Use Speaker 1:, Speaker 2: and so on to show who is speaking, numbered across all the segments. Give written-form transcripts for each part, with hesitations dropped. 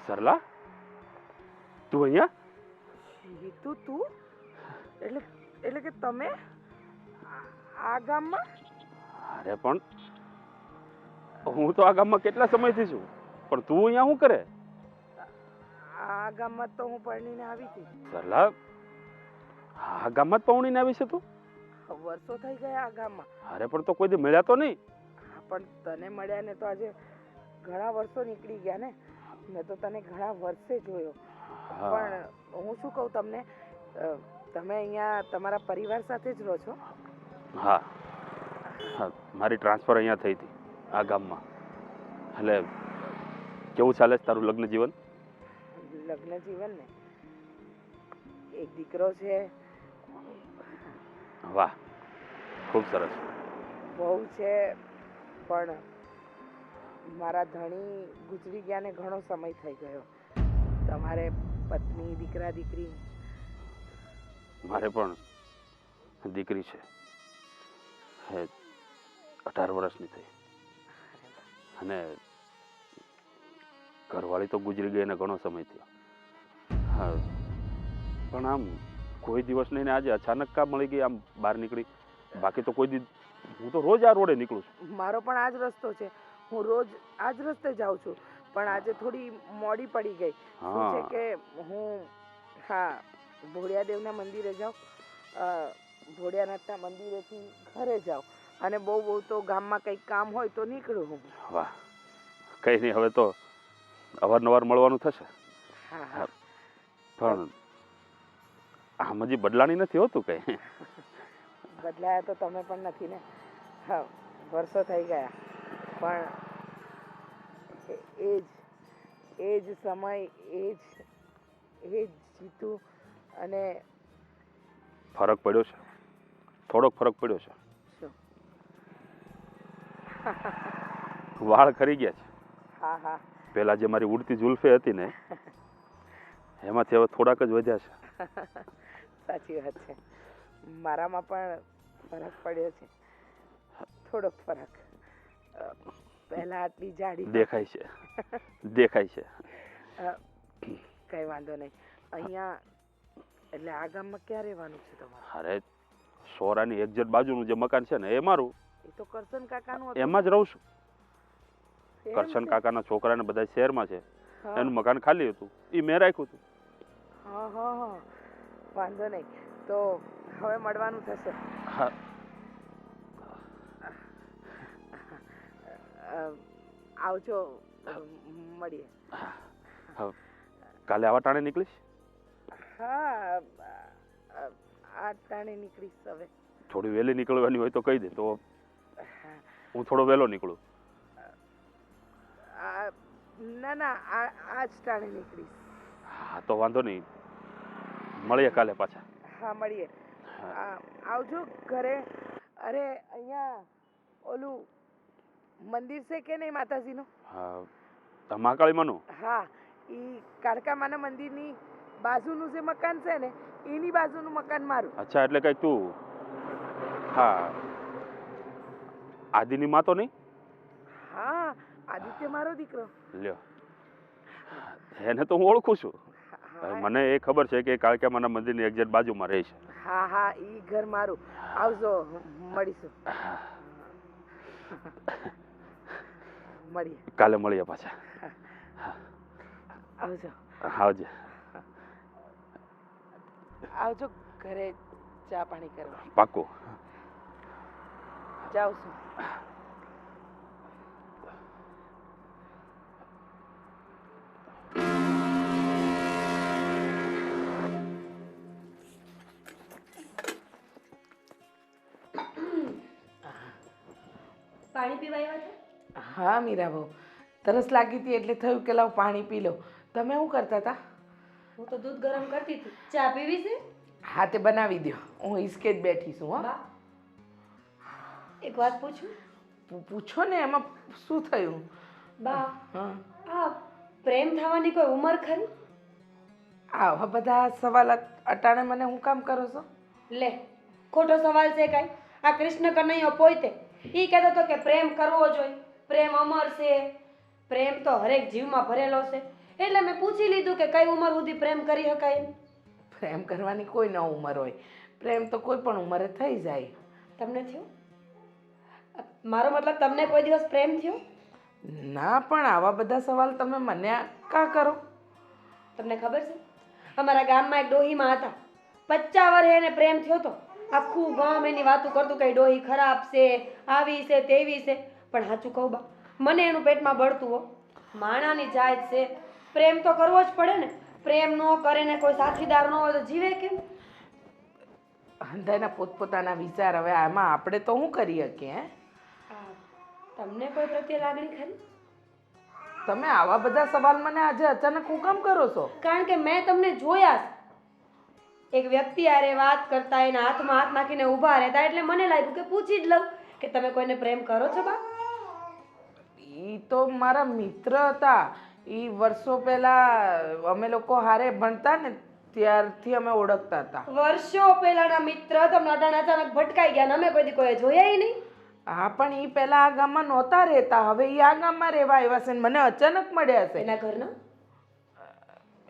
Speaker 1: સરલા, તું અહીંયા?
Speaker 2: જીતુ તું? એટલે કે તમે આ ગામમાં?
Speaker 1: અરે પણ હું તો આ ગામમાં કેટલા સમયથી છું, પણ તું અહીંયા શું કરે?
Speaker 2: આ ગામમાં તો હું પરણીને આવી હતી.
Speaker 1: સરલા, આ ગામમાં જ પૌણીને આવી છે તું?
Speaker 2: વર્ષો થઈ ગયા આ ગામમાં.
Speaker 1: અરે પણ તો કોઈ દી મળ્યા તો નહીં?
Speaker 2: હા, પણ તને મળ્યા ને તો આજે ઘણા વર્ષો નીકળી ગયા ને. મેં તો તને ઘણા વર્ષે જોયો. પણ હું શું કહું તમને, તમે અહીંયા તમારા પરિવાર સાથે જ રહો છો?
Speaker 1: હા, મારી ટ્રાન્સફર અહીંયા થઈ હતી આ ગામમાં. એટલે કેવું ચાલે છે તારું લગ્ન જીવન?
Speaker 2: લગ્ન જીવન ને, એક દીકરો છે.
Speaker 1: વાહ, ખૂબ સરસ.
Speaker 2: બહુ છે, પણ મારા ધણી ગુજરી ગયા ને ઘણો સમય થઈ ગયો. તમારે પત્ની, દીકરા, દીકરી?
Speaker 1: મારે પણ દીકરી છે, 18 વર્ષની થઈ. અને ઘરવાળી તો ગુજરી ગઈ એને ઘણો સમય થયો. હા, પણ આમ કોઈ દિવસ નહીં ને આજે અચાનક કા મળી ગઈ આમ બહાર નીકળી? બાકી તો કોઈ દી હું તો રોજ આ રોડે નીકળું છું.
Speaker 2: મારો પણ આ જ રસ્તો છે, હું રોજ આ જ રસ્તે જાઉં છું. પણ આજે થોડી મોડી પડી ગઈ. શું છે કે હું ભોળિયાદેવના મંદિરે જાઉં, ભોળિયાનાથના મંદિરેથી ઘરે જાઉં, અને બહુ તો ગામમાં કંઈક કામ હોય તો નીકળું હું.
Speaker 1: વાહ, કઈ નહીં, હવે તો અવારનવાર મળવાનું થશે.
Speaker 2: હા,
Speaker 1: પણ આમ હજી બદલાણી નથી હોતું કઈ?
Speaker 2: બદલાયા તો તમે પણ નથી ને. હા, વર્ષો થઈ ગયા, પણ એ જ સમય, એ જ જીતું. અને
Speaker 1: ફરક પડ્યો છે, થોડોક ફરક પડ્યો છે.
Speaker 2: શું?
Speaker 1: વાળ ખરી ગયા છે.
Speaker 2: હા.
Speaker 1: પેલા જે મારી ઉડતી જુલ્ફે હતી ને, એમાંથી હવે થોડાક જ વધ્યા છે.
Speaker 2: સાચી વાત છે, મારામાં પણ ફરક પડ્યો છે, થોડોક ફરક. પહેલા આટલી જાડી
Speaker 1: દેખાય છે.
Speaker 2: કઈ વાંધો નહીં. અહીંયા એટલે આ ગામમાં ક્યાં રહેવાનું છે તમારે?
Speaker 1: અરે, સોરાની એક્ઝેક્ટ બાજુનું જે મકાન છે ને એ મારું.
Speaker 2: એ તો કરશન કાકાનું હતું.
Speaker 1: એમાં જ રહું છું.
Speaker 2: એમ
Speaker 1: કરશન
Speaker 2: છે?
Speaker 1: કાકાના છોકરાને બધા શહેરમાં છે,
Speaker 2: હા.
Speaker 1: એનું મકાન ખાલી હતું, એ મેં રાખ્યું હતું.
Speaker 2: હા, વાંધો નહીં. તો હવે મળવાનું થશે.
Speaker 1: હા,
Speaker 2: આવજો, મળીએ.
Speaker 1: કાલે આવા ટાણે નીકળીશ?
Speaker 2: હા, આ ટાણે નીકળીશ હવે.
Speaker 1: થોડી વહેલી નીકળવાની હોય તો કહી દે, તો હું થોડો વહેલો નીકળું.
Speaker 2: ના, આ જ ટાણે નીકળીશ.
Speaker 1: હા, તો વાંધો નહીં, મળીએ કાલે પાછા.
Speaker 2: હા, મળીએ. આવજો ઘરે. અરે, અહીંયા ઓલું મંદિર છે કે નહીં માતાજીનું?
Speaker 1: હા, મહાકાળીમાનું?
Speaker 2: હા, ઈ કાળકામાના મંદિરની બાજુનું જે મકાન છે ને, એની બાજુનું મકાન મારું.
Speaker 1: અચ્છા, એટલે કઈ તું આદિની માં તો નહીં?
Speaker 2: હા, આદિત્ય મારો દીકરો.
Speaker 1: લ્યો, એને તો હું ઓળખું છું. મને એ ખબર છે કે કાળકામાના મંદિરની એક્ઝેક્ટ બાજુમાં રહે છે.
Speaker 2: હા, ઈ ઘર મારું. આવજો, મળીશું. મળીએ
Speaker 1: કાલે, મળીએ પાછા.
Speaker 2: આવજો ઘરે ચા પાણી કરવા.
Speaker 1: પાક્કું.
Speaker 2: જાઉં છું.
Speaker 3: પાણી પીવા આવ્યા છો?
Speaker 2: હા મીરાબહુ, તરસ લાગી હતી એટલે થયું કે લાવ પાણી પી લો. તમે શું કરતા હતા?
Speaker 3: હું તો દૂધ ગરમ કરતી હતી. ચા પીવી છે?
Speaker 2: હા, તે બનાવી દો, હું હિસકે જ બેઠી છું.
Speaker 3: બા, એક વાત પૂછું?
Speaker 2: પૂછો ને, એમાં શું થયું?
Speaker 3: બા,
Speaker 2: હા,
Speaker 3: આ પ્રેમ થવાની કોઈ ઉંમર ખરી?
Speaker 2: આવા બધા સવાલ અટાણે મને હું કામ કરો છો?
Speaker 3: લે, ખોટો સવાલ છે કાંઈ? આ કૃષ્ણ કનૈયો પોતે એ કહેતો હતો કે પ્રેમ કરવો જોઈએ, પ્રેમ અમર છે, પ્રેમ તો હરેક જીવમાં ભરેલો છે. એટલે મેં પૂછી લીધું કે કઈ ઉંમર સુધી પ્રેમ કરી શકાય એમ.
Speaker 2: પ્રેમ કરવાની કોઈ ન ઉંમર હોય, પ્રેમ તો કોઈ પણ ઉંમરે થઈ જાય.
Speaker 3: તમને થયો? મારો મતલબ તમને કોઈ દિવસ પ્રેમ થયો?
Speaker 2: ના, પણ આવા બધા સવાલ તમે મને કા કરો?
Speaker 3: તમને ખબર છે અમારા ગામમાં એક ડોહીમાં હતા, 50 વર્ષે એને પ્રેમ થયો તો. આખું ગામ એની વાતો કરતું કે ડોહી ખરાબ છે, આવી છે, તેવી છે. પણ સાચું કહું બા, મને એનું પેટમાં બળતું હો. માણાની જાત છે, પ્રેમ તો કરવો જ પડે ને. પ્રેમ ન કરે ને કોઈ સાથીદાર ન હોય તો જીવે કેમ?
Speaker 2: બધાના પોતપોતાના વિચાર. હવે આમાં આપણે તો શું કરી શકીએ? હે,
Speaker 3: તમને કોઈ પ્રત્યે લાગણી ખરી?
Speaker 2: તમે આવા બધા સવાલ મને આજે અચાનક હું કામ કરો છો?
Speaker 3: કારણ કે મેં તમને જોયા છે. એક વ્યક્તિ હારે વાત કરતા, એના હાથમાં હાથ નાખીને ઊભા રહેતા, એટલે મને લાગ્યું કે પૂછી જ લઉં કે તમે કોઈને પ્રેમ કરો છો બા?
Speaker 2: ઈ તો મારા મિત્ર હતા. ઈ વર્ષો પહેલા અમે લોકો હારે ભણતા ને ત્યારથી અમે ઓળખતા હતા.
Speaker 3: વર્ષો પહેલાના મિત્ર તમને અચાનક ભટકાઈ ગયા ને અમે કોઈ દી કોઈ જોયા નહીં?
Speaker 2: હા, પણ ઈ પહેલા આ ગામમાં નહોતા રહેતા, હવે ઈ આ ગામમાં રહેવા આવ્યા છે ને મને અચાનક મળ્યા છે.
Speaker 3: એના ઘરના?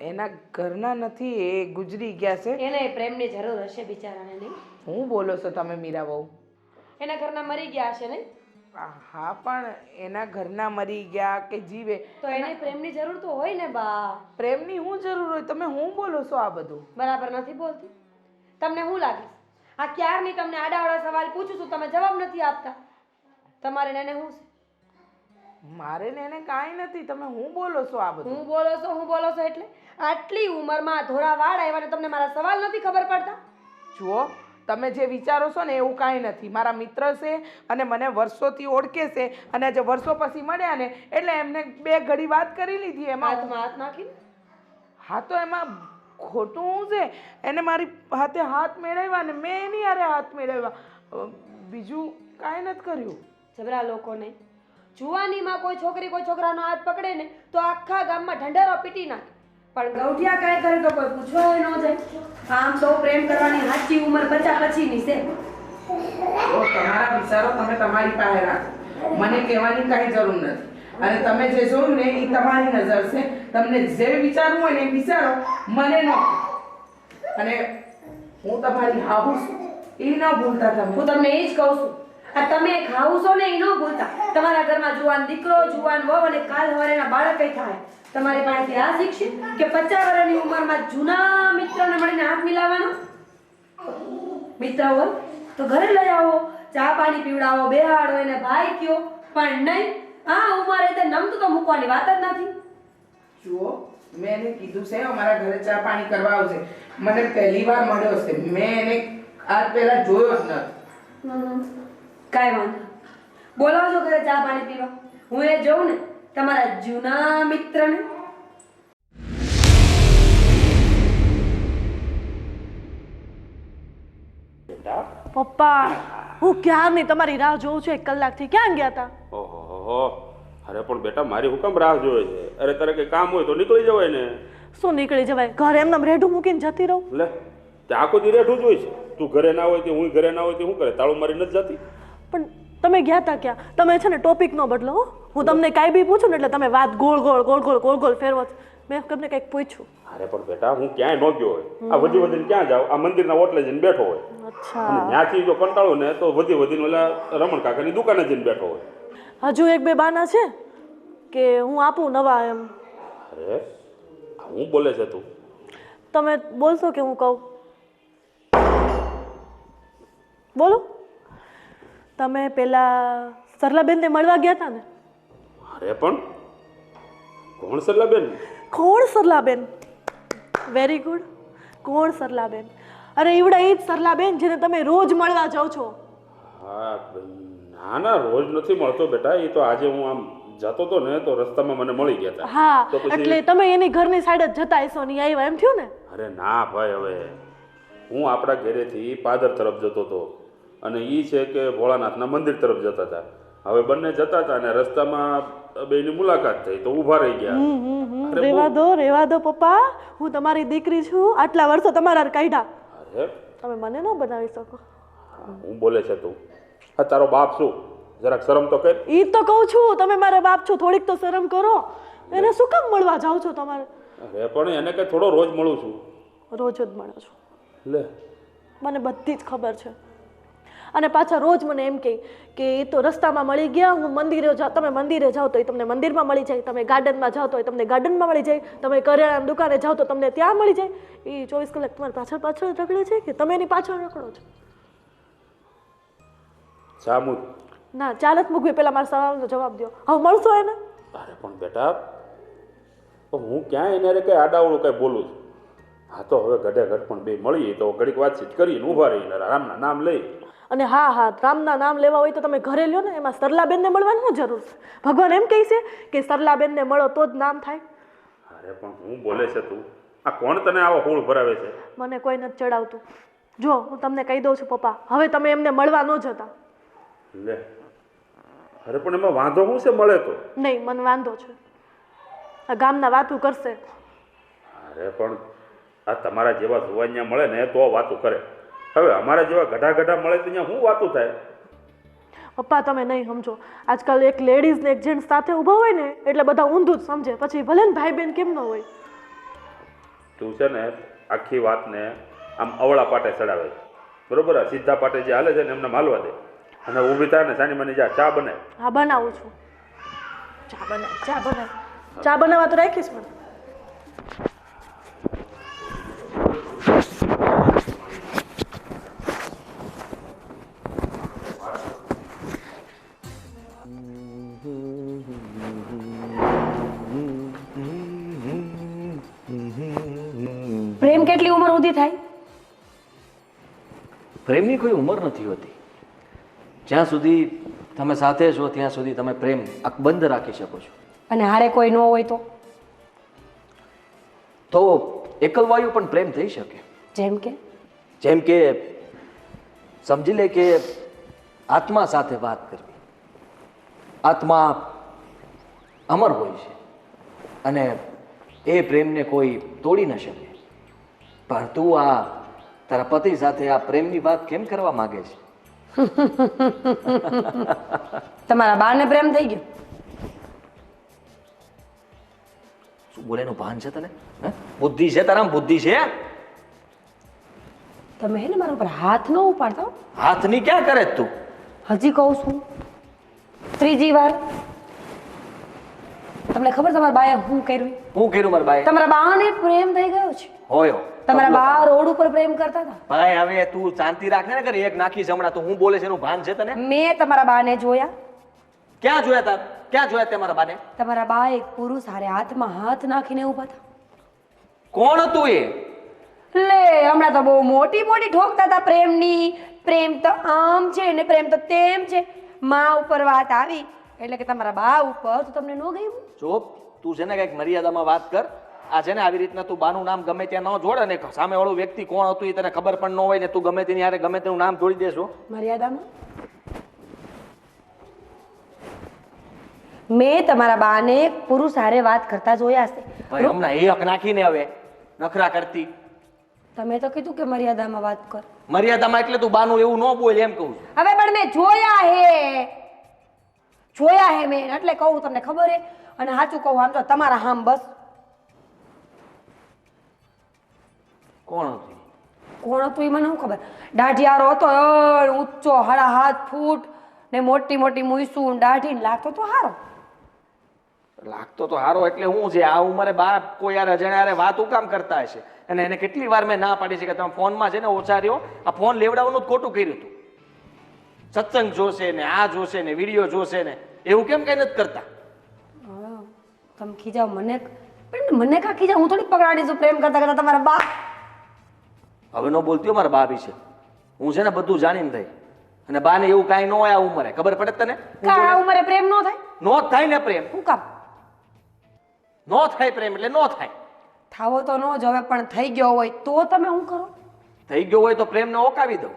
Speaker 2: એના ઘરના નથી, એ ગુજરી ગયા છે.
Speaker 3: એને પ્રેમની જરૂર હશે બિચારાને, નહીં?
Speaker 2: હું બોલો છો તમે મીરા બહુ?
Speaker 3: એના ઘરના મરી ગયા હશે નહીં?
Speaker 2: હા, પણ એના ઘરના મરી ગયા કે જીવે
Speaker 3: તો એને પ્રેમની જરૂર તો હોય ને બા.
Speaker 2: પ્રેમની શું જરૂર હોય? તમે હું બોલો છો આ બધું?
Speaker 3: બરાબર નથી બોલતી? તમને શું લાગે આ ક્યારની તમને આડાવાળા સવાલ પૂછું છું, તમે જવાબ નથી આપતા. તમારે ને એને શું છે?
Speaker 2: મારે ને એને કાંઈ નથી. તમે હું બોલો છો આ બધું?
Speaker 3: હું બોલો છો એટલે આટલી ઉંમરમાં ધોળા વાળ આવ્યા ને તમને મારા સવાલ નથી ખબર પડતા?
Speaker 2: જુઓ, તમે જે વિચારો છો ને એવું કાંઈ નથી. મારા મિત્ર છે અને મને વર્ષોથી ઓળખે છે, અને આજે વર્ષો પછી મળ્યા ને એટલે એમને 2 ઘડી વાત કરી લીધી. એમાં
Speaker 3: હાથમાં હાથ નાખીને?
Speaker 2: હા, તો એમાં ખોટું શું છે? એને મારી હાથે હાથ મેળવ્યા ને મેં એની હારે હાથ મેળવ્યા, બીજું કાંઈ નથી કર્યું.
Speaker 3: જબરા લોકો નહીં. જુવાનીમાં કોઈ છોકરી કોઈ છોકરાનો હાથ પકડે ને તો આખા ગામમાં ઢંઢેરો પીટી નાખે. પણ ગૌઠિયા કાંઈ કરે તો કોઈ પૂછવા ન જાય. આમ તો પ્રેમ કરવાની સાચી ઉંમર 50 પછીની છે.
Speaker 2: તમારા વિચારો તમે તમારી પાસે રાખો, મને કહેવાની કાંઈ જરૂર નથી. અને તમે જે જોયું ને એ તમારી નજર છે. તમને જે વિચારવું હોય ને એ વિચારો, મને ન. અને હું તમારી હાહુ છું એ ન ભૂલતા તમે.
Speaker 3: હું તમને એ જ કહું છું, આ તમે ખાવું છો ને એ ન ભૂલતા. તમારા ઘરમાં જુવાન દીકરો, જુવાન વહુ અને કાલ સવારેના બાળક થાય. તમારી પાસેથી આ શીખશે કે 50 વર્ષની ઉંમરમાં જૂના મિત્રને મળીને હાથ મિલાવવાનો? મિત્ર હોય તો ઘરે લઈ આવો, ચા પાણી પીવડાવો, બેહાડો, એને ભાઈ કયો. પણ નહીં, આ ઉંમરે તે નમતું તો મૂકવાની વાત જ નથી.
Speaker 2: જુઓ, મેં એને કીધું છે અમારા ઘરે ચા પાણી કરવા આવશે. મને પહેલી વાર મળ્યો છે, મેં એને આજ પહેલા જોયો જ નથી.
Speaker 3: કાંઈ વાંધો, બોલાવજો ઘરે ચા પાણી પીવા. હું એ જોઉં ને તમારા જૂના મિત્રને.
Speaker 4: પપ્પા, હું ક્યારની તમારી રાહ જોઉં છું. 1 કલાકથી ક્યાં ગયા હતા?
Speaker 1: ઓહો, અરે પણ બેટા મારી હુકમ રાહ જોવે છે? અરે તારે કઈ કામ હોય તો નીકળી જવાય ને.
Speaker 4: શું નીકળી જવાય? ઘરે એમને રેઢું મૂકીને જતી રહું?
Speaker 1: લે, તે આખો દી રેઠું જ હોય છે. તું ઘરે ના હોય તે હું ઘરે ના હોય તે શું કરે? તાળું મારી નથી જતી?
Speaker 4: પણ તમે ગયા હતા ક્યાં? તમે છે ને ટોપિક નો બદલો હો. હું તમને કાંઈ બી પૂછું ને એટલે તમે વાત ગોળ ગોળ ફેરવો છો. મેં તમને કંઈક પૂછ્યું.
Speaker 1: અરે પણ બેટા હું ક્યાંય ન ગયો હોય. આ વધીને ક્યાં જાવ? આ મંદિરના ઓટલે જઈને બેઠો હોય.
Speaker 4: અચ્છા.
Speaker 1: અને ત્યાંથી જો કંટાળો ને તો વધીને ઓલા રમણ કાકાની દુકાને જઈને બેઠો હોય.
Speaker 4: હજુ 1-2 બાના છે કે હું આપું નવા એમ?
Speaker 1: અરે હું બોલે છે તું?
Speaker 4: તમે બોલશો કે હું કહું? બોલો. તમે પેલા સરલાબેનને મળવા ગયા હતા ને?
Speaker 1: અરે પણ કોણ સરલાબેન?
Speaker 4: કોણ સરલાબેન? Very good. કોણ સરલાબેન? અરે ઈવડા એ જ સરલાબેન જેને તમે રોજ મળવા જાઓ છો.
Speaker 1: હા, ના રોજ નથી મળતો બેટા. એ તો આજે હું આમ જતો હતો ને તો રસ્તામાં મને મળી ગયા હતા.
Speaker 4: હા,
Speaker 1: તો પછી
Speaker 4: એટલે તમે એની ઘરની સાઈડ જ જતા હશો ને આવ્યા એમ થયું ને?
Speaker 1: અરે ના ભાઈ, હવે હું આપણા ઘરેથી પાદર તરફ જતો હતો અને એ છે કે ભોળાનાથના મંદિર તરફ જતા હતા. હવે બંને જતા હતા અને રસ્તામાં બેની મુલાકાત થઈ તો ઊભા રહી ગયા.
Speaker 4: રેવા દો પપ્પા, હું તમારી દીકરી છું. આટલા વર્ષો તમારા કાઢ્યા.
Speaker 1: અરે
Speaker 4: તમે મને ન બનાવી શકો.
Speaker 1: હું બોલે છે તું? આ તારો બાપ શું? જરાક શરમ તો કર.
Speaker 4: ઈ તો કહું છું, તમે મારા બાપ છો, થોડીક તો શરમ કરો. એને શું કામ મળવા જાઓ છો તમારે?
Speaker 1: અરે પણ એને કંઈ થોડો રોજ મળું છું.
Speaker 4: રોજ જ મળો છો.
Speaker 1: લે
Speaker 4: મને બધી જ ખબર છે. અને પાછા રોજ મને એમ કહે કે એ તો રસ્તામાં મળી ગયા, હું મંદિરે જાઉં, તમે મંદિરે જાઓ તો એ તમને મંદિરમાં મળી જાય, તમે ગાર્ડનમાં જાઓ તો એ તમને ગાર્ડનમાં મળી જાય, તમે કરિયાણાની દુકાને જાઓ તો તમને ત્યાં મળી જાય. એ 24 કલાક તમારી પાછળ પાછળ રખડે છે કે તમે એની પાછળ રખડો છો?
Speaker 1: સામું.
Speaker 4: ના ચાલ જ મૂકવી, પહેલાં મારા સવાલનો જવાબ દો. હવે મળશો એને?
Speaker 1: અરે પણ બેટા, હું ક્યાં એને રે કંઈ આડાવડું કંઈ બોલું છું? હા તો હવે ઘડે ઘડ પણ બે મળીએ તો ઘડીક વાતચીત કરીને ઊભા રહીને રામના નામ લઈ.
Speaker 4: અને હા હા, રામના નામ લેવા હોય તો તમે ઘરે લ્યો ને, એમાં સરલાબેનને મળવાની શું જરૂર છે? ભગવાન એમ કહે છે કે સરલાબેનને મળો તો જ નામ થાય.
Speaker 1: અરે પણ હું બોલે છે તું? આ કોણ તને આવો હોળ ભરાવે છે?
Speaker 4: મને કોઈ નથી ચડાવતું. જો હું તમને કહી દઉં છું પપ્પા, હવે તમે એમને મળવા ન જતા.
Speaker 1: લે અરે પણ એમાં વાંધો શું છે? મળે તો
Speaker 4: નહીં, મને વાંધો છે. આ ગામના વાતું કરશે.
Speaker 1: અરે પણ આ તમારા જેવા જુવાનિયા મળે ને તો વાતું કરે. હવે અમારા જેવા ગઢા ગઢા મળે તો અહીંયા શું વાતું થાય?
Speaker 4: પપ્પા તમે નહીં સમજો. આજકાલ એક લેડીઝ ને એક જેન્ટ્સ સાથે ઊભા હોય ને એટલે બધા ઊંધું જ સમજે. પછી ભલે ને ભાઈ બહેન કેમ ન હોય.
Speaker 1: તું છે ને આખી વાતને આમ અવળા પાટે ચડાવે છે, બરોબર? આ સીધા પાટે જે હાલે છે ને એમને માલવા દે અને ઊભી થાય ને સાની મને જા ચા બને.
Speaker 4: હા બનાવું છું. ચા બનાવવા તો રાખીશ મને.
Speaker 3: પ્રેમ કેટલી ઉંમર સુધી થાય?
Speaker 5: પ્રેમની કોઈ ઉંમર નથી હોતી. જ્યાં સુધી તમે સાથે છો ત્યાં સુધી તમે પ્રેમ અકબંધ રાખી શકો છો.
Speaker 3: અને હારે કોઈ ન હોય
Speaker 5: તો એકલવાયુ પણ પ્રેમ થઈ શકે. જેમ કે સમજી લે કે આત્મા સાથે વાત કરવી. આત્મા અમર હોય છે અને એ પ્રેમને કોઈ તોડી ન શકે. પણ તું આ તારા પતિ સાથે આ પ્રેમની વાત કેમ કરવા માંગે છે?
Speaker 3: તમારા બાને પ્રેમ થઈ ગયો?
Speaker 5: શું બોલે એનું ભાન છે તને? બુદ્ધિ છે તારામાં? બુદ્ધિ છે?
Speaker 3: તમે હે ને મારા ઉપર હાથ ન ઉપાડતા.
Speaker 5: હાથની ક્યાં કરે છે તું?
Speaker 3: હજી કહું છું ત્રીજી વાર. તમને ખબર તમારા બાએ શું કર્યું?
Speaker 5: હું કર્યું મારા બાએ?
Speaker 3: તમારા બાને પ્રેમ થઈ ગયો છે.
Speaker 5: હોયો.
Speaker 3: તમારા બા રોડ ઉપર પ્રેમ કરતા હતા.
Speaker 5: ભાઈ હવે તું શાંતિ રાખ ને. કરે એક નાખી જમણા તો હું બોલે છે એનું ભાન છે તને?
Speaker 3: મેં તમારા બાને જોયા.
Speaker 5: ક્યાં જોયા તા? ક્યાં જોયા તે મારા બાને?
Speaker 3: તમારા બા એક પુરુષ હારે હાથમાં હાથ નાખીને ઊભા હતા.
Speaker 5: કોણ હતું એ?
Speaker 3: લે હમણાં તો બહુ મોટી મોટી ઠોકતા હતા પ્રેમની. પ્રેમ તો આમ છે ને પ્રેમ તો તેમ છે. માં ઉપર વાત આવી એટલે કે તમારા બા ઉપર તો તમને ન ગયું?
Speaker 5: જો તું છે ને કઈક મર્યાદામાં વાત કર. આ છે ને આવી રીતના તું બાનું નામ ગમે ત્યાં ન જોડે ને સામે વાળું વ્યક્તિ કોણ હતું એ તને ખબર પણ ન હોય ને તું ગમે તેની હારે ગમે તેનું નામ જોડી દેશો.
Speaker 3: મર્યાદામાં મેં તમારા બાને એક પુરુષ હારે વાત કરતા જોયા છે.
Speaker 5: ભાઈ હમણાં એ હક નાખીને હવે નખરા કરતી.
Speaker 3: તમે તો કીધું કે મર્યાદામાં વાત કર.
Speaker 5: મર્યાદામાં એટલે તું બાનું એવું ન બોલ એમ કહું છું.
Speaker 3: હવે પણ મેં જોયા હે મેં એટલે કહું તમને ખબર હે. અને સાચું કહું આમ તો તમારા હામ બસ.
Speaker 5: કોણ હતું?
Speaker 3: કોણ હતું એ મને શું ખબર. દાઢિયારો હતો ઊંચો 7.5 ફૂટ ને મોટી મોટી મૂઈસું દાઢી લાગતો તો હારો.
Speaker 5: લાગતો તો હારો એટલે હું છે આ ઉંમરે બા કોઈ યાર અજાણ્યા વાત હું કામ કરતા હશે. અને એને કેટલી વાર મેં ના પાડી છે કે તમે ફોનમાં છે ને ઓછા રહ્યો. આ ફોન લેવડાવવાનું જ ખોટું કર્યું હતું. સત્સંગ જોશે ને આ જોશે ને વિડીયો જોશે ને એવું કેમ કઈ નથી કરતા?
Speaker 3: તમે ખીજાવ મને પણ મને કા ખીજાવ? હું થોડી પકડાડીશું પ્રેમ કરતા કરતા તમારા બા.
Speaker 5: હવે નો બોલતી મારા બા વિશે. હું છે ને બધું જાણીને થઈ. અને બાને એવું કાંઈ ન હોય આ ઉંમરે. ખબર પડે તને?
Speaker 3: કા ઉંમરે પ્રેમ નો થાય?
Speaker 5: નો થાય ને પ્રેમ.
Speaker 3: શું કામ
Speaker 5: નો થાય પ્રેમ એટલે નો થાય.
Speaker 3: થાવો તો નો જ હવે પણ થઈ ગયો હોય તો તમે શું કરો?
Speaker 5: થઈ ગયો હોય તો પ્રેમને ઓકાવી દઉં.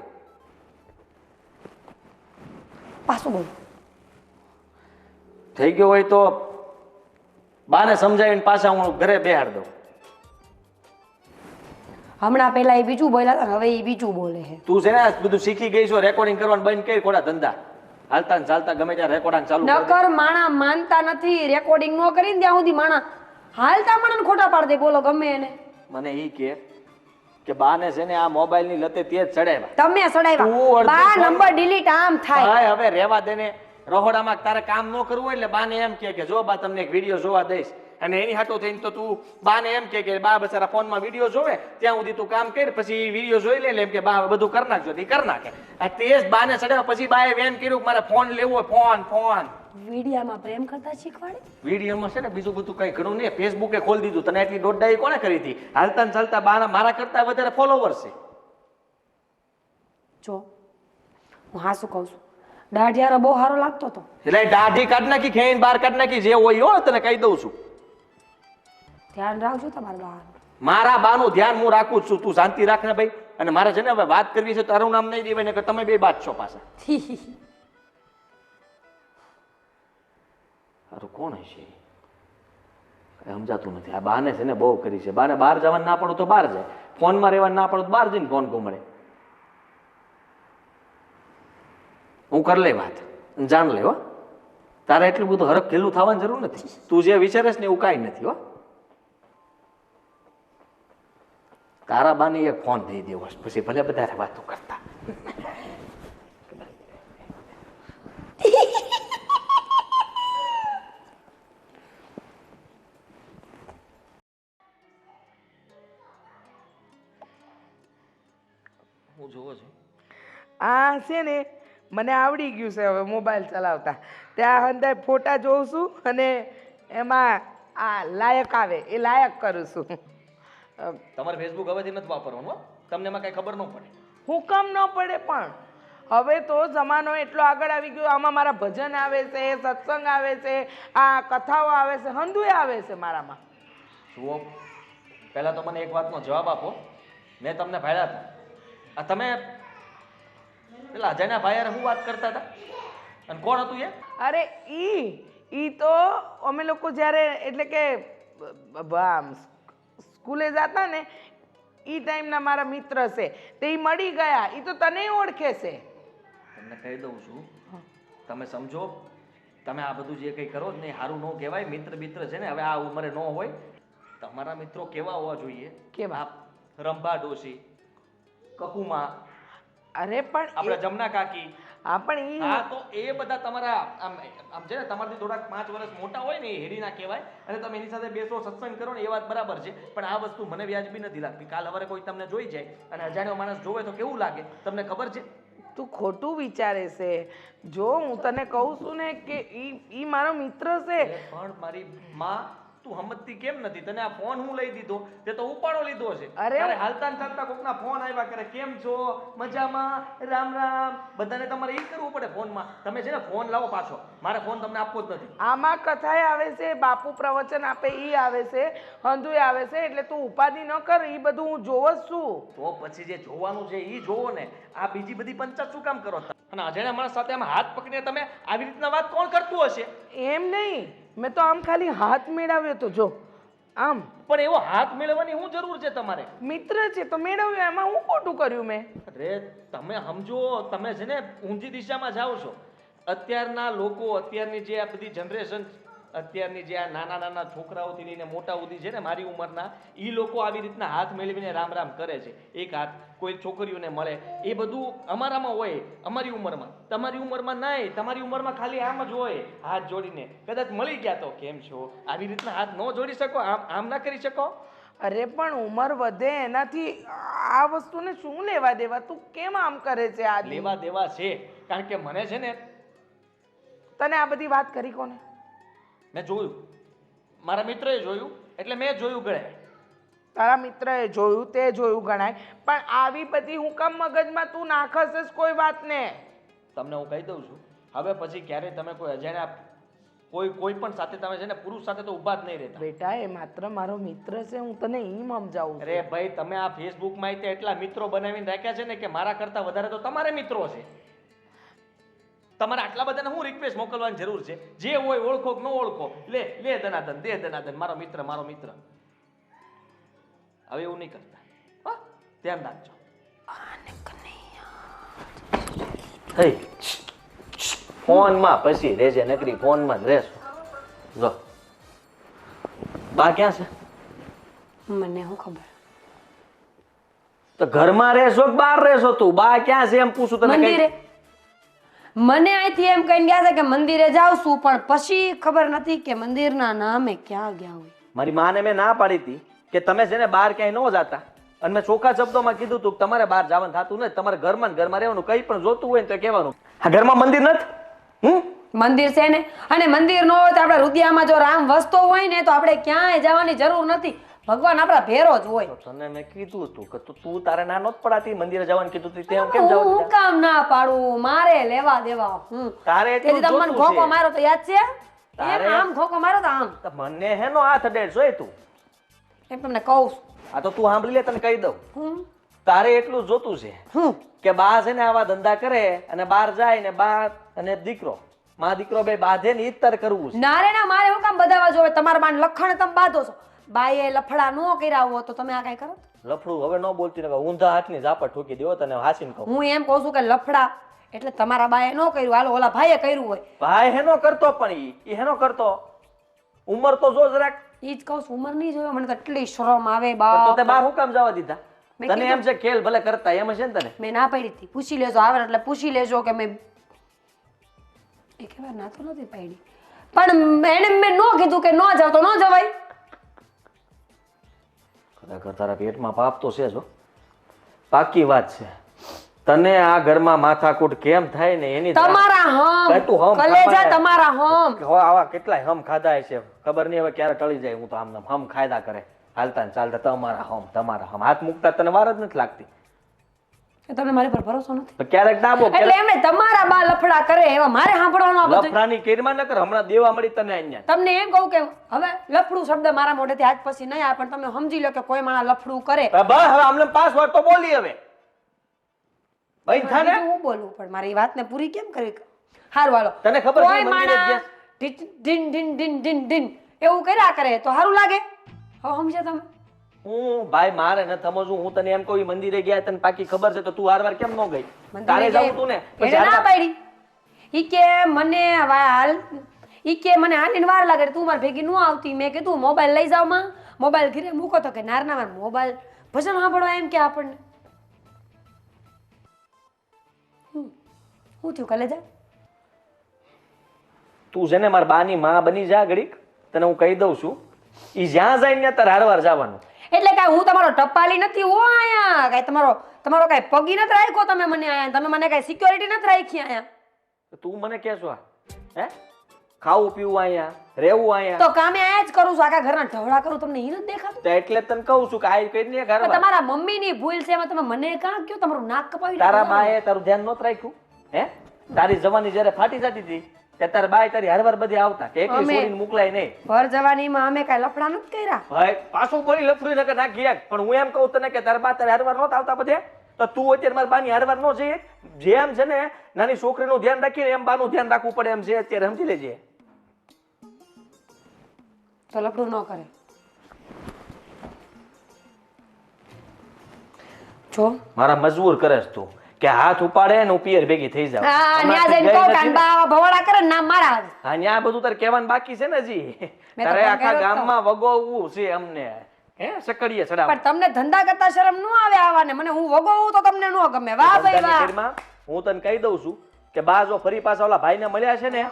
Speaker 3: પાછું બોલો.
Speaker 5: થઈ ગયો હોય તો બાને સમજાવીને પાછા હું ઘરે બેહાડ દઉં.
Speaker 3: હમણાં પેલા એ બીજું બોલ્યા હતા હવે એ બીજું બોલે છે.
Speaker 5: તું છે ને બધું શીખી ગઈ છો. રેકોર્ડિંગ કરવાનું બંધ કરી ખોડા ધંધા. હાલતા ને ચાલતા ગમે ત્યાં રેકોર્ડિંગ ચાલુ કરી દે.
Speaker 3: નકર માણા માનતા નથી રેકોર્ડિંગ નો કરીને ત્યાં સુધી માણા હાલતા માણાને ખોટા પાડ દે બોલો ગમે એને
Speaker 5: મને ઈ કે બાને છે ને આ મોબાઈલ ની લતે તે જ ચડાવ્યા.
Speaker 3: તમે
Speaker 5: તું
Speaker 3: સડાવ્યા
Speaker 5: અડધું
Speaker 3: બા
Speaker 5: સારું.
Speaker 3: નંબર ડિલીટ આમ થાય
Speaker 5: ભાઈ હવે રેવા દે ને. રહોડામાં તારે કામ ન કરવું હોય એટલે બાને એમ કે જો બા તમને એક વિડીયો જોવા દઈશ અને એની હાટો થઈને તો તું બાને એમ કે બા બચારા ફોનમાં વિડીયો જોવે ત્યાં સુધી તું કામ કર પછી વિડીયો જોઈ લે એટલે એમ કે બા હવે બધું કરી નાખજો તે કરી નાખે. આ તે જ બાને ચડાવ્યા પછી બાએ વેન કર્યું કે મારે ફોન લેવો હોય, ફોન
Speaker 3: વિડિયામાં પ્રેમ કરતા શીખવાડે
Speaker 5: વિડીયોમાં છે ને બીજું બધું કઈ ઘણું નહીં. ફેસબુકે ખોલી દીધું. તને એટલી દોડડાઈ કોણે કરી હતી? હાલતા ને ચાલતા બાના મારા કરતા વધારે ફોલોવર્સ છે.
Speaker 3: જો હું હા શું કહું છું દાઢિયારો બહુ સારો લાગતો હતો
Speaker 5: એટલે દાઢી કાઢ નાખી, ખેઈને બહાર કાઢ નાખી, જે હોય હો તને કહી દઉં છું.
Speaker 3: ધ્યાન રાખજો તમારા બા
Speaker 5: મારા બાનું ધ્યાન હું રાખું જ છું. તું શાંતિ રાખ ને ભાઈ. અને મારે છે ને હવે વાત કરવી છે તારું નામ નહીં દેવાય ને કે તમે બે બાદ છો પાછા. સારું કોણ હશે? કઈ સમજાતું નથી. આ બાને છે ને બહુ કરી છે. બાને બહાર જવાનું ના પડો તો બહાર જાય, ફોનમાં રહેવાનું ના પડો તો બહાર જઈને ફોન ઘુમડે. હું કર લે વાત, જાણ લે હો. તારે એટલું બધું હરખ ખેલું થવાની જરૂર નથી. તું જે વિચારે છે ને એવું કાંઈ નથી હો. તારા બાને એક ફોન દઈ દેવો પછી ભલે બધા વાતો કરતા. હું જોવો છું
Speaker 2: આ છે ને મને આવડી ગયું છે હવે મોબાઈલ ચલાવતા. ત્યાં અંદર ફોટા જોઉં છું અને એમાં આ લાયક આવે એ લાયક કરું છું.
Speaker 5: તમારે ફેસબુક હવેથી નથી વાપરવાનું હો. તમને એમાં કઈ ખબર ન પડે.
Speaker 2: હું કમ ન પડે પણ હવે તો જમાનો એટલો આગળ આવી ગયો. આમાં મારા ભજન આવે છે, સત્સંગ આવે છે, આ કથાઓ આવે છે, હંધુય આવે છે મારામાં.
Speaker 5: જુઓ, પહેલા તો મને એક વાતનો જવાબ આપો. મેં તમને ભાડ્યા હતા. આ તમે પેલા અજાણ્યા ભાઈ હારે શું વાત કરતા હતા? અને કોણ હતું એ?
Speaker 2: અરે ઈ તો અમે લોકો જ્યારે એટલે કે આમ સ્કૂલે જતા ને ઈ ટાઈમના મારા મિત્ર છે તે ઈ મળી ગયા. ઈ તો તને ઓળખે છે.
Speaker 5: તમને કહી દઉં છું, તમે સમજો. તમે આ બધું જે કંઈ કરો જ નહીં સારું ન કહેવાય. મિત્ર છે ને હવે આ ઉંમરે ન હોય. તમારા મિત્રો કેવા હોવા જોઈએ?
Speaker 2: કેવા?
Speaker 5: રંભા ડોશી, કકુમા,
Speaker 2: અરે પણ
Speaker 5: આપણે જમના કાકી.
Speaker 2: હા પણ ઈ
Speaker 5: હા તો એ બધા તમારા આમ છે ને તમારાથી થોડાક 5 વર્ષ મોટા હોય ને એ હેડીના કહેવાય. અને તમે એની સાથે બેસો સત્સંગ કરો ને એ વાત બરાબર છે. પણ આ વસ્તુ મને વ્યાજબી નથી લાગતી. કાલ સવારે કોઈ તમને જોઈ જાય અને અજાણ્યો માણસ જોવે તો કેવું લાગે તમને ખબર છે?
Speaker 2: તું ખોટું વિચારે છે. જો હું તને કહું છું ને કે ઈ મારો મિત્ર છે.
Speaker 5: પણ મારી માં તું સમજતી કેમ નથી? તને આ ફોન હું લઈ દીધો તે તો ઉપાડો લીધો છે.
Speaker 2: અરે
Speaker 5: તારે હાલતા ને ચાલતા કોકના ફોન આવ્યા કરે, કેમ છો, મજામાં, રામ રામ, બધાને તમારે ઈ કરવું પડે ફોનમાં. તમે છે ને ફોન લાવો પાછો. મારે ફોન તમને આપવો જ નથી.
Speaker 2: આમાં કથાએ આવે છે, બાપુ પ્રવચન આપે ઈ આવે છે, હંધુય આવે છે. એટલે તું ઉપાધિ ન કર. ઈ બધું હું જોવ જ છું.
Speaker 5: તો પછી જે જોવાનું છે ઈ જોવો ને. આ બીજી બધી પંચાયત શું કામ કરો? અને અજાણ્યા માણસ સાથે આમ હાથ પકડીને તમે આવી રીતના વાત કોણ કરતું હશે?
Speaker 2: એમ નહીં, મેં તો આમ ખાલી હાથ મેળવ્યો તો જો આમ.
Speaker 5: પણ એવો હાથ મેળવવાની શું જરૂર છે તમારે?
Speaker 2: મિત્ર છે તો મેળવ્યો. એમાં હું ખોટું કર્યું મેં?
Speaker 5: અરે તમે સમજો, તમે છે ને ઊંધી દિશામાં જાઓ છો. અત્યારના લોકો, અત્યારની જે આ બધી જનરેશન, અત્યારની જે આ નાના નાના છોકરાઓથી લઈને મોટા સુધી છે ને મારી ઉંમરના, એ લોકો આવી રીતના હાથ મેળવીને રામ રામ કરે છે. એક હાથ કોઈ છોકરીઓને મળે એ બધું અમારામાં હોય, અમારી ઉંમરમાં. તમારી ઉંમરમાં નહીં. તમારી ઉંમરમાં ખાલી આમ જ હોય, હાથ જોડીને. કદાચ મળી ગયા તો કેમ છો, આવી રીતના હાથ ન જોડી શકો? આમ ના કરી શકો?
Speaker 2: અરે પણ ઉંમર વધે એનાથી આ વસ્તુને શું લેવા દેવા? તું કેમ આમ કરે છે? આ
Speaker 5: લેવા દેવા છે. કારણ કે મને છે ને,
Speaker 2: તને આ બધી વાત કરી કોને?
Speaker 5: મેં જોયું, મારા મિત્રએ જોયું એટલે મેં જોયું ગળે.
Speaker 2: તારા મિત્રએ જોયું, તે જોયું ગણાય. પણ આવી બધી હું કામ મગજમાં તું નાખસ જ કોઈ વાતને?
Speaker 5: તમને હું કહી દઉં છું, હવે પછી ક્યારેય તમે કોઈ અજાણ્યા કોઈ પણ સાથે તમે છે ને પુરુષ સાથે તો ઊભા જ નહીં રહેતા.
Speaker 2: બેટા એ માત્ર મારો મિત્ર છે. હું તને એમ સમજાવું છું.
Speaker 5: અરે ભાઈ, તમે આ ફેસબુકમાં એટલા મિત્રો બનાવીને રાખ્યા છે ને કે મારા કરતા વધારે તો તમારે મિત્રો છે. તમારે આટલા બધાને હું રિક્વેસ્ટ મોકલવાની જરૂર છે? જે હોય ઓળખો કે ન ઓળખો, લે દનાદન, દે દનાદન, મારો મિત્ર, મારો મિત્ર. હવે એવું નહીં કરતા. હા, ધ્યાન રાખજો. ફોનમાં પછી રહેજે, નકરી ફોનમાં જ રહેશો. જો બા ક્યાં છે?
Speaker 3: મને શું ખબર?
Speaker 5: તો ઘરમાં રહેશો કે બહાર રહેશો? તું બા ક્યાં છે એમ પૂછું તને.
Speaker 3: મંદિરે. મને અહીંથી એમ કહીને ગયા છે કે મંદિરે જાઉં છું, પણ પછી ખબર નથી કે મંદિરના નામે ક્યાં ગયા હોય.
Speaker 5: મારી માને મેં ના પાડી હતી કે તમે છે ને બહાર ક્યાંય ન જતા, અને મેં ચોખ્ખા શબ્દોમાં કીધું હતું કે તમારે બહાર જવાનું થતું નથી, તમારે ઘરમાં ને ઘરમાં રહેવાનું. કંઈ પણ જોતું હોય ને તો કહેવાનું. આ ઘરમાં મંદિર નથી.
Speaker 3: મંદિર છે ને, અને મંદિર ન હોય તો આપણા હૃદયમાં જો રામ વસતો હોય ને તો આપણે ક્યાંય જવાની જરૂર નથી. ભગવાન આપણા ભેરો જ હોય.
Speaker 5: તને મેં કીધું હતું કે તું તારે ના નહોત પડાતી મંદિરે જવાનું કીધું હતું, તે કેમ જવા
Speaker 3: હું
Speaker 5: દીધા?
Speaker 3: કામ ના પાડું? મારે લેવા દેવા હું.
Speaker 5: તારે એટલું
Speaker 3: તેથી તમે મને
Speaker 5: જોતું
Speaker 3: ખોખો
Speaker 5: છે.
Speaker 3: મારો તો યાદ છે?
Speaker 5: તારે-
Speaker 3: એમ આમ ખોખો મારો તો આમ.
Speaker 5: તો મને હેનો હાથ અડેડ જોઈ તું.
Speaker 3: એમ તમને કહું છું.
Speaker 5: આ તો તું સાંભળી લે, તને કહી દઉં.
Speaker 3: હું
Speaker 5: તારે એટલું જોતું છે
Speaker 3: હું
Speaker 5: કે બા છે ને આવા ધંધા કરે અને બહાર જાય ને બા અને દીકરો માં દીકરો બે બાંધે ને ઈ જ તારે કરવું છે.
Speaker 3: ના રે ના, મારે હું કામ બધાવા જોવે? તમારા બાન લખણ તમે બાંધો છો. બાઈએ લફડા નો કર્યા હો તો તમે આ કઈ કરો?
Speaker 5: લફડું હવે ન બોલતી ને ઊંધા હાથની ઝાપટ ઠોકી દેવો તને હાસીને કહું.
Speaker 3: હું એમ કહું છું કે લફડા એટલે તમારા બાએ નો કર્યું, હાલો ઓલા ભાઈએ કર્યું હોય.
Speaker 5: ભાઈ હેનો કરતો, પણ ઈ હેનો કરતો. ઉંમર તો જો જરાક.
Speaker 3: ઈ જ કહું છું, ઉંમર નહીં જોયો. મને તો એટલી શરમ આવે
Speaker 5: તો
Speaker 3: બાપ.
Speaker 5: તે બહાર હું કામ જવા દીધા?
Speaker 3: મેં
Speaker 5: તને એમ છે ખેલ ભલે કરતા, એમ છે ને તને.
Speaker 3: મેં ના પાડી હતી. પૂછી લેજો, આવે ને એટલે પૂછી લેજો કે મેં એક વાર ના તો નથી પાડી, પણ એને મેં નો કીધું કે નો જાવ તો નો જવાય.
Speaker 5: ખરેખર તારા પેટમાં પાપ તો છે જો, પાકી વાત છે. તને આ ઘરમાં માથાકૂટ કેમ થાય ને એની
Speaker 3: તમારા
Speaker 5: કાંઈ તું હમ
Speaker 3: કલેજા,
Speaker 5: ખાવા
Speaker 3: તમારા હમ.
Speaker 5: હવે આવા કેટલાય હમ ખાધા છે, ખબર નહીં હવે ક્યારે ટળી જાય. હું તો આમ હમ ખાયદા કરે હાલતા ને ચાલતા તમારા હમ હાથ મૂકતા તને વાર જ નથી લાગતી.
Speaker 3: તમને મારી પર ભરોસો નથી
Speaker 5: તો ક્યારેક દાબો,
Speaker 3: એટલે એમને તમારા બા લફડા કરે એવા મારે સાંભળવાનું આ બધું.
Speaker 5: લફરાની કેરમાં ન કર. હમણાં દેવા મળી તને અહીંયા.
Speaker 3: તમને એમ કહું કે હવે લફડું શબ્દ મારા મોઢેથી આજ પછી નહીં આવે, પણ તમે સમજી લો કે કોઈ માણસ લફડું કરે.
Speaker 5: બસ હવે અમને 5 વાર તો બોલી હવે ભાઈ થાને.
Speaker 3: બીજું હું બોલું, પણ મારી વાતને પૂરી કેમ કરવી? હારું હાલો.
Speaker 5: તને ખબર છે
Speaker 3: કોઈ
Speaker 5: મંદિરે જ
Speaker 3: માણસ ઢીન ઢીન ઢીન ઢીન ઢીન એવું કર્યા કરે તો સારું લાગે? હવે સમજ્યા તમે?
Speaker 5: હું ભાઈ મારે ન સમજવું. હું તને એમ કહું ઈ મંદિરે ગયા તને પાકી ખબર છે તો તું વાર કેમ ન ગઈ? તારે જવું તું ને
Speaker 3: એને ના પાડી. ઈ કે મને હાલ, ઈ કે મને હાલીને વાર લાગે તું મારી ભેગી ન આવતી. મેં કીધું મોબાઈલ લઈ જાવ માં, મોબાઈલ ઘરે મૂકો. તો કે નારના માર મોબાઈલ ભજન સાંભળવા એમ કે આપણને. હું થયું કલેજા?
Speaker 5: તું છે ને મારા બાની માં બની જા ઘડીક. તને હું કહી દઉં છું, ઈ જ્યાં જાય ને તારે હારવાર જવાનું.
Speaker 3: એટલે કાંઈ હું તમારો ટપાલી નથી હો આયા. કાંઈ તમારો કાંઈ પગી નથી રાખ્યો તમે મને આયા. તમે મને કાંઈ સિક્યોરિટી નથી રાખી આયા.
Speaker 5: તું મને કહેશો હે ખાવું પીવું અહીંયા, રહેવું અહીંયા?
Speaker 3: તો કામે આયા જ કરું છું. આખા ઘરના ઢવળા કરું, તમને ઈ નથી દેખાતું?
Speaker 5: તો એટલે તને કહું છું કે આ કરીને
Speaker 3: પણ
Speaker 5: ઘરમાં
Speaker 3: તમારા મમ્મીની ભૂલ છે, એમાં તમે મને કાં કયો? તમારું નાક કપાવી
Speaker 5: તારા
Speaker 3: નાખો.
Speaker 5: બાએ તારું ધ્યાન નહોતું રાખ્યું. હે તારી જવાની જ્યારે ફાટી જતી હતી ત્યારે તારા બાએ તારી હરવાર બધી આવતા કે એકલી
Speaker 3: અમે-
Speaker 5: છોડીને મોકલાય નહીં.
Speaker 3: ભર જવાનીમાં અમે કાંઈ લફડા નથી કર્યા.
Speaker 5: ભાઈ પાછું બોલી લફડી નકર નાખી એક. પણ હું એમ કહું તને કે તારા બા તારે હરવાર નહોતા આવતા બધે, તો તું અત્યારે મારા બાની હરવાર ન જઈએ. જેમ છે ને નાની છોકરીનું ધ્યાન રાખીને એમ બાનું ધ્યાન રાખવું પડે એમ છે અત્યારે, સમજી લેજે.
Speaker 3: તો લફડું ન કરે. જો
Speaker 5: મારા મજબૂર કરે તું કે હાથ ઉપાડે ને હું પિયર ભેગી થઈ જાવ.
Speaker 3: હા ન્યા જઈને કહું કાન બા ભવાડા કરે ને નામ મારા આવે.
Speaker 5: હા ન્યા બધું તારે કહેવાનું બાકી છે ને હજી.
Speaker 3: મેં તો
Speaker 5: તારે
Speaker 3: ફોન
Speaker 5: આખા
Speaker 3: કર્યો જ તો.
Speaker 5: ગામમાં વગોવવું છે અમને. હે સકડીએ ચડાવ.
Speaker 3: પણ તમને ધંધા કરતા શરમ ન આવે આવાને? મને હું વગોવું તો તમને ન ગમે. વાહ ભાઈ વાહ.
Speaker 5: હું તને કહી દઉં છું કે બા જો ફરી પાછા ઓલા ભાઈને મળ્યા છે ને,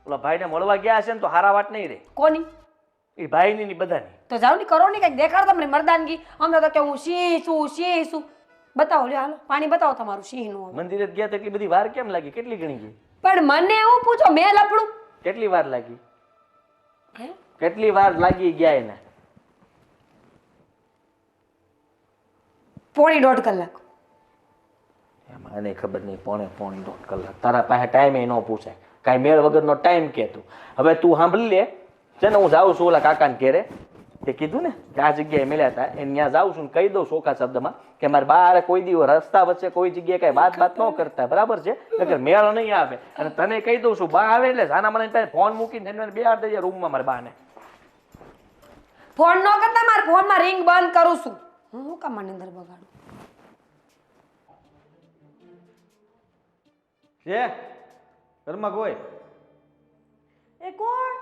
Speaker 5: ઓલા ભાઈને મળવા ગયા છે ને તો હારા વાત નહીં રે.
Speaker 3: કોની?
Speaker 5: એ ભાઈની ની બધાની.
Speaker 3: તો જાવ ની કરો ની કઈક દેખાડો તમને મર્દાનગી. અમને તો કે હું સિંહ છું. બતાવો લ્યો હાલો પાણી બતાવો તમારું સિંહ નું.
Speaker 5: મંદિરે જ ગયા તો એટલી બધી વાર કેમ લાગી? કેટલી ગણી ગઈ?
Speaker 3: પણ મને એવું પૂછો, મેં લફડું
Speaker 5: કેટલી વાર લાગી?
Speaker 3: હે?
Speaker 5: કેટલી વાર લાગી ગયા એને?
Speaker 3: 1.5 કલાક.
Speaker 5: મને ખબર નહીં. પોણી દોઢ કલાક. તારા પાસે ટાઈમ ન પૂછાય. કાંઈ મેળ વગરનો ટાઈમ કે તું. હવે તું સાંભળી લે છે ને, હું જાઉં છું ઓલા કાકાને ઘેરે. તે કીધું ને કે આ જગ્યાએ મળ્યા હતા એને ત્યાં જાઉં છું ને કહી દઉં ચોખ્ખા શબ્દમાં કે મારે બહાર કોઈ દિવસ રસ્તા વચ્ચે કોઈ જગ્યાએ કઈ વાત ન કરતા, બરાબર છે? નકર મેળ નહીં આવે. અને તને કહી દઉં છું બા આવે એટલે જાના મને પાસે ફોન મૂકીને બેહાડ દઈએ રૂમમાં મારા બાને.
Speaker 3: ફોન ન કરતા, મારા ફોનમાં રિંગ બંધ કરું છું. હું કામ મને અંદર બગાડું?
Speaker 5: છે ઘરમાં કોઈ
Speaker 4: એ કોણ?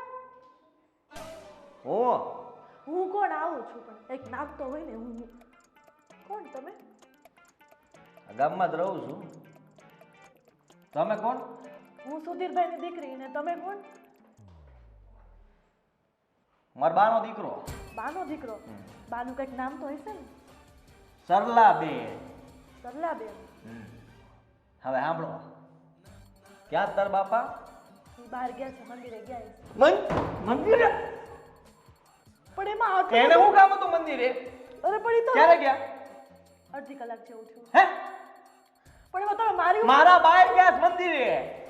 Speaker 5: હું
Speaker 4: હું કોણ આવું છું પણ એક નામ તો હોય ને. હું કોણ તમે?
Speaker 5: આ ગામમાં જ રહું છું. તમે કોણ?
Speaker 4: હું સુધીરભાઈની દીકરી ને તમે કોણ?
Speaker 5: મારા બાનો દીકરો.
Speaker 4: બાનો દીકરો? બાનું કંઈક નામ તો હશે ને?
Speaker 5: સરલાબેન.
Speaker 4: સરલાબેન.
Speaker 5: હવે સાંભળો, ક્યાં તાર બાપા?
Speaker 4: એ બહાર ગયા છે, મંદિરે ગયા છે.
Speaker 5: મંદિરે?
Speaker 4: પણ એમાં આટલું
Speaker 5: એને શું કામ હતું મંદિરે?
Speaker 4: અરે પણ ઈ તો
Speaker 5: ક્યારે ગયા?
Speaker 4: અડધી કલાક જેવું થયું.
Speaker 5: હે?
Speaker 4: પણ એમાં તમે મારી
Speaker 5: મારા બાએ ગયા છે મંદિરે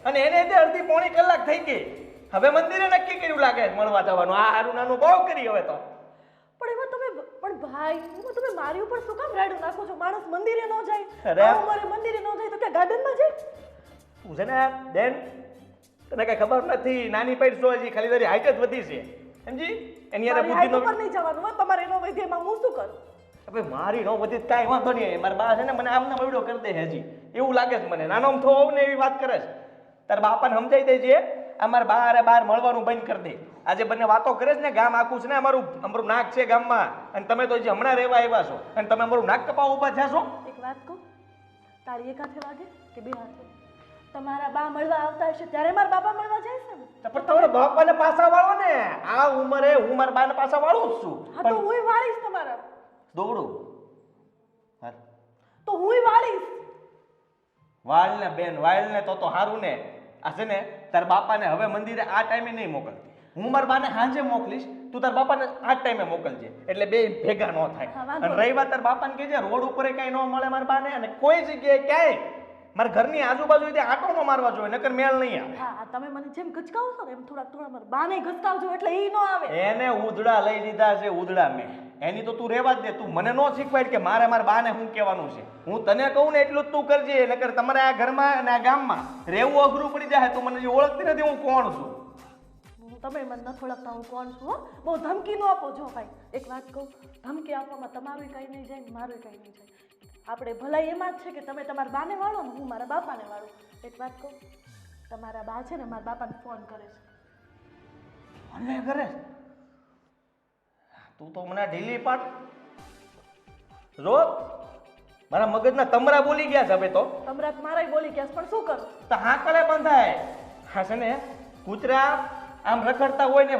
Speaker 5: અને એને તે અડધી પોણી કલાક થઈ ગઈ. હવે મંદિરે નક્કી કર્યું લાગે છે મળવા જવાનું. આ હારું નાનું બહુ કરી હવે તો.
Speaker 4: પણ એમાં તમે પણ ભાઈ એમાં તમે મારી ઉપર શું કામ રાડું નાખો છો? માણસ મંદિરે ન જાય,
Speaker 5: અરે.
Speaker 4: આ ઉંમરે મંદિરે ન જાય તો કે ગાર્ડનમાં જાય?
Speaker 5: તું છે ને બેન, તને કઈ ખબર નથી. નાની પૈડ સો હજી ખાલી તારી હાઈટ જ વધી છે, સમજી? એની યારે
Speaker 4: મારી હાઈટ
Speaker 5: બુદ્ધિનો
Speaker 4: ઉપર નહીં જવાનું હો, તમારે નો વૈદ્ય એમાં હું શું કરું?
Speaker 5: હવે મારી નો વધી કાંઈ વાંધો નહીં. મારા બા છે ને મને આમને મવડો કરી દે હજી, એવું લાગે છે મને. નાનો થો હોવ ને એવી વાત કરે છે. તારા બાપાને સમજાઈ દેજે અમારા બા અરે બહાર મળવાનું બંધ કરી દે. આજે બંને વાતો કરે છે ને, ગામ આખું છે ને અમારું નાક છે ગામમાં, અને તમે તો હજી હમણાં રહેવા આવ્યા છો અને તમે અમારું નાક કપાવવા ઊભા થયા છો.
Speaker 4: એક વાત કહું, તાળી એક હાથે વાગે કે બે હાથે? તમારા બા મળવા આવતા હશે ત્યારે મારા બાપા મળવા જાય છે ને?
Speaker 5: તો પણ તમારા બાપાને પાછા વાળો ને. આ ઉંમરે હું મારા બાને પાછા વાળું જ છું.
Speaker 4: હા તો હુંય વાળીશ તમારા.
Speaker 5: દોડું
Speaker 4: તો હુંય વાળીશ.
Speaker 5: વાળ ને બેન, વાળ ને તો હારું ને. આ છે ને તાર બાપાને હવે મંદિરે આ ટાઈમે નહીં મોકલતી. હું મારા બાને સાંજે મોકલીશ, તું તાર બાપાને આ ટાઈમે મોકલજે, એટલે બે ભેગા ન
Speaker 4: હા,
Speaker 5: થાય.
Speaker 4: વાંધો
Speaker 5: અને રહી વાત તાર બાપાને કહેજે રોડ ઉપર કઈ ન મળે મારા બાને, અને કોઈ જગ્યાએ ક્યાંય મારા ઘરની આજુબાજુ આટો ન મારવા જોઈએ, નકર મેળ નહીં આવે.
Speaker 4: હા તમે મને જેમ ગચકાવો છો ને એમ થોડા મારા બાને ગચકાવજો એટલે ઈ નો આવે.
Speaker 5: એને ઉધડા લઈ લીધા છે, ઉધડા મેં. એની તો તું રેવા જ દે. તું મને ન શીખવાડ કે મારે મારા બાને શું કહેવાનું છે. હું તને કહું ને એટલું જ તું કરજે, નકર તમારે આ ઘરમાં અને આ ગામમાં રહેવું અઘરું પડી જાય. તું મને ઓળખતી નથી હું કોણ છું.
Speaker 4: તમે મને નથી ઓળખતા હું કોણ છું હો? બહુ ધમકી ન આપો. જો ભાઈ એક વાત કહું, ધમકી આપવામાં તમારું કંઈ નહીં જાય, મારું કંઈ નહીં જાય. આપણે ભલાઈ એમાં જ છે કે તમે તમારા બાને વાળો ને હું મારા બાપાને વાળું. એક વાત કહું, તમારા બા છે ને મારા બાપાને ફોન કરે છે.
Speaker 5: મને કરે તું તો મને ઢીલી પાડ. જો મારા મગજના તમરા બોલી ગયા છે હવે તો.
Speaker 4: તમરાત મારાય બોલી ગયા છે, પણ શું કરું?
Speaker 5: તો હાકળે બંધાય. હા છે ને કૂતરા આમ રખડતા હોય ને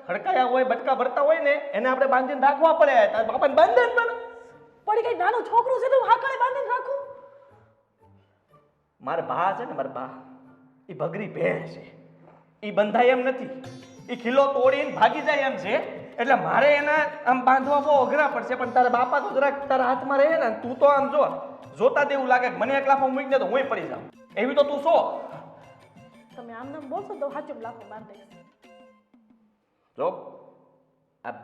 Speaker 5: હડકાયા હોય, બટકા ભરતા હોય ને, એને આપણે બાંધીને રાખવા પડે. તારા બાપાને બાંધે ને પણ
Speaker 4: પણ કઈ નાનું છોકરું છે તો હું હાકળે બાંધીને રાખું?
Speaker 5: મારા બા છે ને, મારા બા એ ભગરી ભેંસ છે. એ બંધાય એમ નથી. એ ખીલો તોડીને ભાગી જાય એમ છે. એટલે મારે એના આમ બાંધવા બહુ અઘરા પડશે. પણ તારા બાપા તો જરાક તારા હાથમાં રહે ને, તું તો આમ જોતા દેવું લાગે કે મને એક લાફો મૂકી દે તો હું પડી જાઉં. એવી તો તું છો.
Speaker 4: તમે આમ નામ બોલશો તો હાચું લાખો માર દઈશ.
Speaker 5: જો આ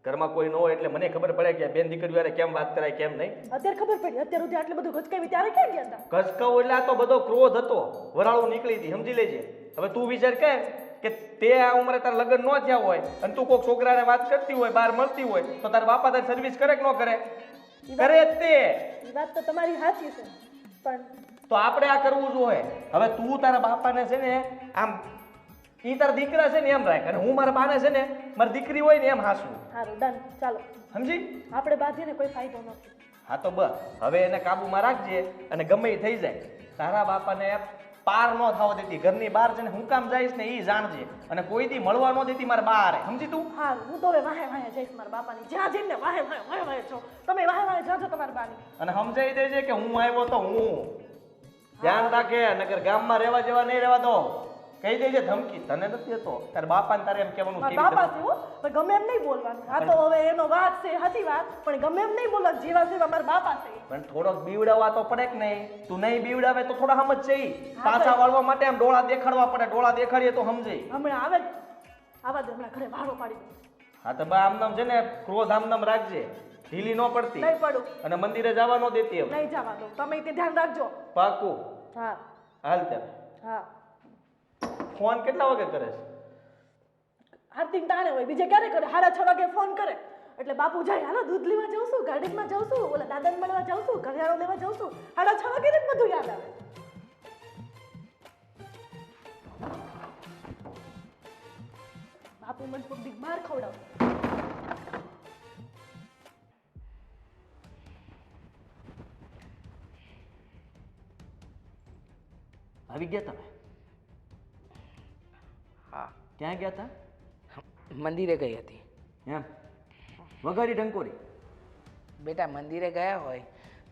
Speaker 5: ઘરમાં કોઈ ન હોય એટલે મને ખબર પડે કે બેન દીકરીઓ યારે કેમ વાત કરાય કેમ નહીં.
Speaker 4: અત્યારે ખબર પડી. અત્યાર સુધી આટલું બધું ગચકાવી ત્યારે ક્યાં ગયા હતા?
Speaker 5: ઘસકાવ એટલે આ તો બધો ક્રોધ હતો, વરાળું નીકળી હતી, સમજી લેજે. હવે તું વિચાર કે તે આ ઉંમરે તાર લગ્ન ન થયા હોય અને તું કોઈક છોકરાને વાત કરતી હોય, બહાર મળતી હોય, તો તારા બાપા તારી સર્વિસ કરે કે ન કરે? કરે જ તે.
Speaker 4: એ વાત તો તમારી સાચી છે, પણ
Speaker 5: તો આપણે આ કરવું જોઈએ. હવે તું તારા બાપાને છે ને આમ ઈ તારા દીકરા છે ને એમ રાખ, અને હું મારા બાને છે ને મારી દીકરી હોય ને એમ હાસવું.
Speaker 4: સારું ડન. ચાલો
Speaker 5: સમજી?
Speaker 4: આપણે બાંધીને કોઈ ફાયદો નથી.
Speaker 5: હા તો બસ હવે એને કાબુમાં રાખજે, અને ગમે એ થઈ જાય તારા બાપાને પાર ન થવા દેતી. ઘરની બહાર છે ને હું કામ જઈશ ને એ જાણજે, અને કોઈ દી મળવા ન દેતી મારા બા હારે. સમજી તું?
Speaker 4: હારું હું તો હવે વાહે વાહે જઈશ મારા બાપાની. જ્યાં જઈને વાહે વાહે વાહે વાહે છો તમે, વાહે વાહે જાજો તમારા બાની.
Speaker 5: અને સમજાઈ દેજે કે હું આવ્યો તો હું ધ્યાન રાખે, નકર ગામમાં રહેવા જેવા નહીં રહેવા દો. કહી દેજે ધમકી તને નથી હતો, તારા બાપાને તારે એમ કહેવાનું.
Speaker 4: મારા બાપા છે હો, પણ ગમે એમ નહીં બોલવાનું. આ તો હવે એનો વાત છે, સાચી વાત, પણ ગમે એમ નહીં બોલવાનું. જેવા છે મારા બાપા છે.
Speaker 5: પણ થોડોક બીવડાવવા તો પડે કે નહીં? તું નહીં બીવડાવે તો થોડા સમજ છે. પાછા વાળવા માટે આમ ડોળા દેખાડવા પડે. ડોળા દેખાડીએ તો સમજે.
Speaker 4: હમણાં આવે આવા દે, હમણાં ઘરે વારો પાડી દઉં.
Speaker 5: હા તો બા આમનામ છે ને ક્રોધ આમનામ રાખજે, ઢીલી ન પડતી.
Speaker 4: નહીં પડું.
Speaker 5: અને મંદિરે જવા ન દેતી. હવે
Speaker 4: નહીં જવા દઉં. તમે તે ધ્યાન રાખજો.
Speaker 5: પાકું?
Speaker 4: હા
Speaker 5: હાલ ત્યારે.
Speaker 4: હા.
Speaker 5: ફોન કેટલા વાગે કરે છે?
Speaker 4: આરતી ટાણે હોય, બીજે ક્યારે કરે? 6:30 વાગે ફોન કરે એટલે બાપુ જાય, હાલો દૂધ લેવા જાઉં છું, ગાર્ડનમાં જાઉં છું, ઓલા દાદાને મળવા જાઉં છું, ઘડિયાળો લેવા જાઉં છું. 6:30 વાગે જ બધું યાદ આવે. મજબૂત માર ખવડાવ.
Speaker 5: આવી ગયા તમે?
Speaker 2: હા,
Speaker 5: ક્યાં ગયા હતા?
Speaker 2: મંદિરે ગઈ હતી.
Speaker 5: એમ વગાડી ટંકોરી?
Speaker 2: બેટા, મંદિરે ગયા હોય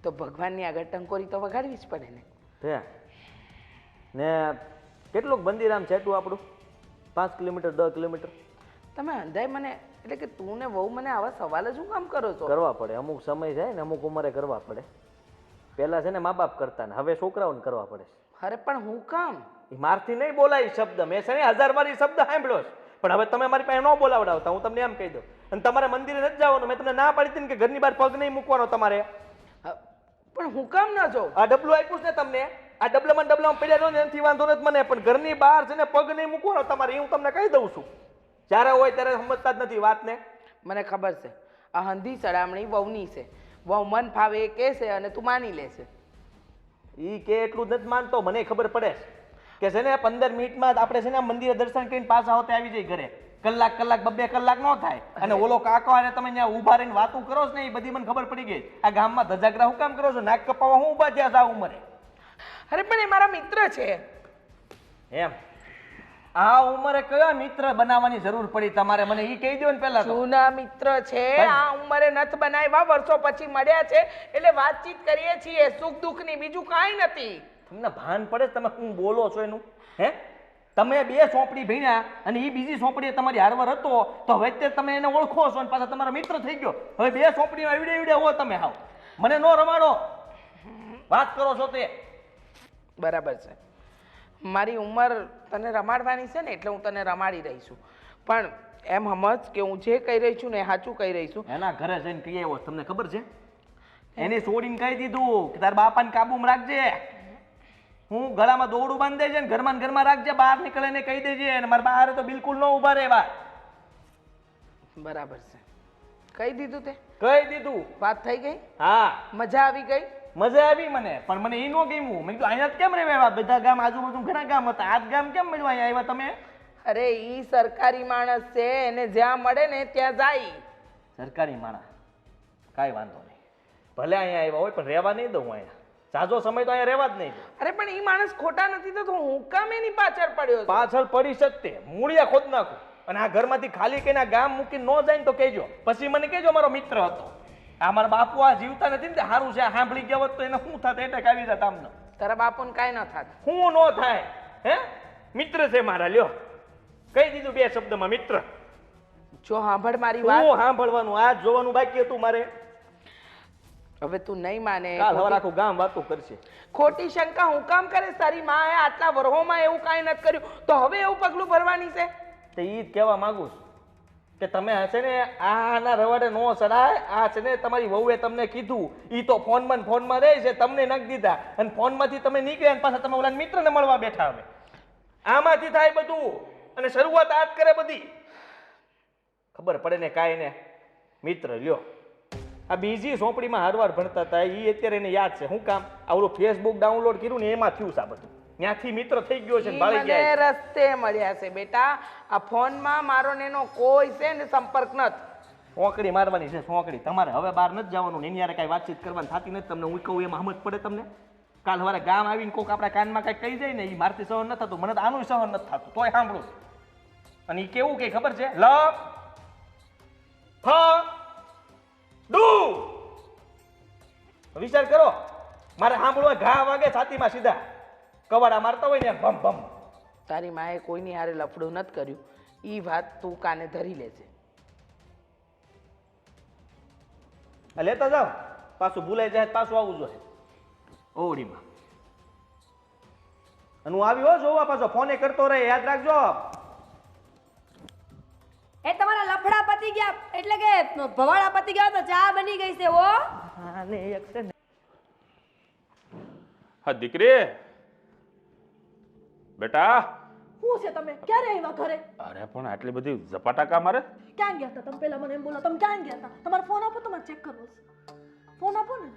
Speaker 2: તો ભગવાનની આગળ ટંકોરી તો વગાડવી જ પડે ને.
Speaker 5: હે ને કેટલુંક મંદિર આમ છેટું આપણું? 5 કિલોમીટર 10 કિલોમીટર?
Speaker 2: તમે અંધાય મને, એટલે કે તું ને વહુ મને આવા સવાલ જ શું કામ કરો છો?
Speaker 5: કરવા પડે, અમુક સમય છે ને અમુક ઉંમરે કરવા પડે. પહેલા છે ને મા બાપ કરતા ને હવે છોકરાઓને કરવા પડે.
Speaker 2: અરે પણ હું કામ?
Speaker 5: એ મારથી નહીં બોલાય ઈ શબ્દ, મેં છે ને 1000 વાર ઈ શબ્દ સાંભળ્યો છે, પણ હવે તમે મારી પાસે ન બોલાવડાવતા, હું તમને એમ કહી દઉં. અને તમારે મંદિરે નથી જવાનું, મેં તમને ના પાડી હતી ને કે ઘરની બહાર પગ નહીં મૂકવાનો તમારે.
Speaker 2: પણ હું કામ ના જાઉં?
Speaker 5: આ ડબલું આપ્યું છે ને તમને, આ ડબલામાં પડ્યા રહો ને એનાથી વાંધો નથી મને, પણ ઘરની બહાર છે ને પગ નહીં મૂકવાનો તમારે, એ હું તમને કહી દઉં છું. જ્યારે હોય ત્યારે સમજતા જ નથી વાતને.
Speaker 2: મને ખબર છે આ હંધી ચડામણી વહુની છે. વહુ મન ફાવે એ કહેશે અને તું માની લેશે.
Speaker 5: ઈ કે એટલું જ નથી માનતો, મને ખબર પડે કે છે ને 15 મિનિટમાં આપણે છે ને મંદિરે દર્શન કરીને પાછા હોતે આવી જાય ઘરે. કલાક 2 કલાક ન થાય. અને ઓલો કાકો અને તમે ત્યાં ઊભા રહીને વાતું કરો છો ને એ બધી મને ખબર પડી ગઈ. આ ગામમાં ધજાગરા હું કામ કરો છો? નાક કપાવા હું ઊભા થયા આ ઉંમરે?
Speaker 2: અરે પણ એ મારા મિત્ર છે.
Speaker 5: એમ આ ઉંમરે કયો મિત્ર બનાવવાની જરૂર પડી તમારે? મને ઈ કહી દો ને પહેલા તો.
Speaker 2: જૂના મિત્ર છે, આ ઉંમરે નથ બનાવ્યા, વર્ષો પછી મળ્યા છે એટલે વાતચીત કરીએ છીએ સુખ દુઃખની, બીજું કાંઈ નથી.
Speaker 5: તમને ભાન પડે તમે શું બોલો છો એનું? હે તમે 2 સોંપડી ભણ્યા અને એ બીજી સોંપડી તમારી હારવાર હતો તો હવે તે તમે એને ઓળખો છો અને પાછા તમારા મિત્ર થઈ ગયો. હવે 2 સોંપડીમાં એવડે હો તમે. હાવ મને નો રમાડો, વાત કરો છો તે
Speaker 2: બરાબર છે. મારી ઉંમર તને રમાડવાની છે ને એટલે હું તને રમાડી રહી છું, પણ એમ સમજ કે હું જે કહી રહી છું ને એ સાચું કહી રહી છું.
Speaker 5: એના ઘરે જઈને કહી આવ્યો તમને ખબર છે? એને છોડીને કહી દીધું કે તાર બાપાને કાબુમાં રાખજે, હું ગળામાં દોરડું બાંધી દેજે ને ઘરમાં રાખજે, બહાર નીકળે ને કહી દેજે. અને મારા બહાર તો બિલકુલ ન ઉભા રહેવા.
Speaker 2: બરાબર છે, કહી દીધું તે?
Speaker 5: કહી દીધું.
Speaker 2: વાત થઈ ગઈ?
Speaker 5: હા.
Speaker 2: મજા આવી ગઈ?
Speaker 5: મજા આવી મને, પણ મને એ ન ગમ્યું. મેં કીધું અહીંયા કેમ રહેવા? બધા ગામ આજુબાજુ ઘણા ગામ હતા, આ ગામ કેમ મળ્યું અહીંયા આવ્યા તમે?
Speaker 2: અરે ઈ સરકારી માણસ છે, એને જ્યાં મળે ને ત્યાં જાય.
Speaker 5: સરકારી માણસ કાંઈ વાંધો નહીં, ભલે અહીંયા આવ્યા હોય પણ રહેવા નહીં દઉં અહીંયા. સાજો સમય તો અહીંયા રહેવા જ નહીં.
Speaker 2: અરે પણ ઈ માણસ ખોટા નથી તો હું કામ એની પાછળ પડ્યો છું?
Speaker 5: પાછળ પડી શકતે, મૂળિયા ખોદ નાખું. અને આ ઘરમાંથી ખાલી કઈને ગામ મૂકીને ન જાય ને તો કહેજો, પછી મને કહેજો મારો મિત્ર હતો. આ મારા બાપુ આ જીવતા નથી ને સારું છે, સાંભળી ગયા હોત તો એને શું થાત? એટેક આવી જાત આમને.
Speaker 2: તારા બાપુને કાંઈ ન થાત?
Speaker 5: શું ન થાય? હે મિત્ર છે મારા, લ્યો કહી દીધું 2 શબ્દમાં મિત્ર.
Speaker 2: જો સાંભળ મારી વાત.
Speaker 5: હું સાંભળવાનું, આ જોવાનું બાકી હતું મારે.
Speaker 2: હવે તું નહીં માને,
Speaker 5: કાલ હવે આખું ગામ વાતું કરશે.
Speaker 2: ખોટી શંકા હું કામ કરે? તારી માં આટલા વર્ષોમાં એવું કાંઈ નથી કર્યું તો હવે એવું પગલું ભરવાની છે?
Speaker 5: તો ઈ જ કહેવા માંગુ છું કે તમે હશે ને આના રવાડે નો ચડાય. આ છે ને તમારી વહુએ તમને કીધું, ઈ તો ફોનમાં રહે છે, તમને નાખી દીધા અને ફોનમાંથી તમે નીકળ્યા અને પાછા તમે ઓલા મિત્રને મળવા બેઠા. હવે આમાંથી થાય બધું અને શરૂઆત આજ કરે બધી. ખબર પડે ને કાંઈ ને મિત્ર લ્યો. આ બીજી સોંપડીમાં હારવાર ભણતા હતા એ અત્યારે એને યાદ છે. શું કામ? આવડું ફેસબુક ડાઉનલોડ કર્યું ને એમાં થયું છે આ બધું. ત્યાંથી મિત્ર થઈ ગયો છે ને ભાળી
Speaker 2: મને
Speaker 5: ગયા.
Speaker 2: રસ્તે મળ્યા છે બેટા, આ ફોનમાં મારો ને એનો કોઈ છે ને સંપર્ક નથી.
Speaker 5: સોંકડી મારવાની છે, સોંકડી. તમારે હવે બહાર નથી જવાનું ને એની યારે કાંઈ વાતચીત કરવાની થતી નથી. તમને હું કહું એમાં સમજ પડે તમને? કાલ સવારે ગામ આવીને કોઈક આપણા કાનમાં કાંઈક કહી જાય ને એ મારથી સહન નથી થતું. મને તો આનું સહન નથી થતું, તોય સાંભળું. અને એ કેવું કે ખબર છે? લ ફ ડુ. વિચાર કરો, મારે સાંભળવા ઘા વાગે છાતીમાં સીધા કવાડા મારતા હોય ને ભમ ભમ.
Speaker 2: તારી માએ કોઈની હારે લફડું નથી કર્યું, ઈ વાત તું કાને ધરી લેજે.
Speaker 5: લેતા જાઓ, પાછું ભૂલાઈ જાય પાછું આવવું જોઈએ ઓડીમાં. અને હું આવ્યો જોવા પાછો ફોને કરતો રહે, યાદ રાખજો.
Speaker 3: એ તમારા લફડા પતી ગયા એટલે કે ભવાડા પતી ગયા તો ચા બની ગઈ છે હો.
Speaker 1: હા દીકરી, બેટા.
Speaker 4: શું છે તમે ક્યારે આવ્યા ઘરે?
Speaker 1: અરે પણ આટલી બધી ઝપાટા મારે?
Speaker 4: ક્યાં ગયા હતા તમે? પહેલા મને એમ બોલો, તમે ક્યાં ગયા હતા? તમારો ફોન આપો, તમારે ચેક કરવો છે. ફોન આપો ને.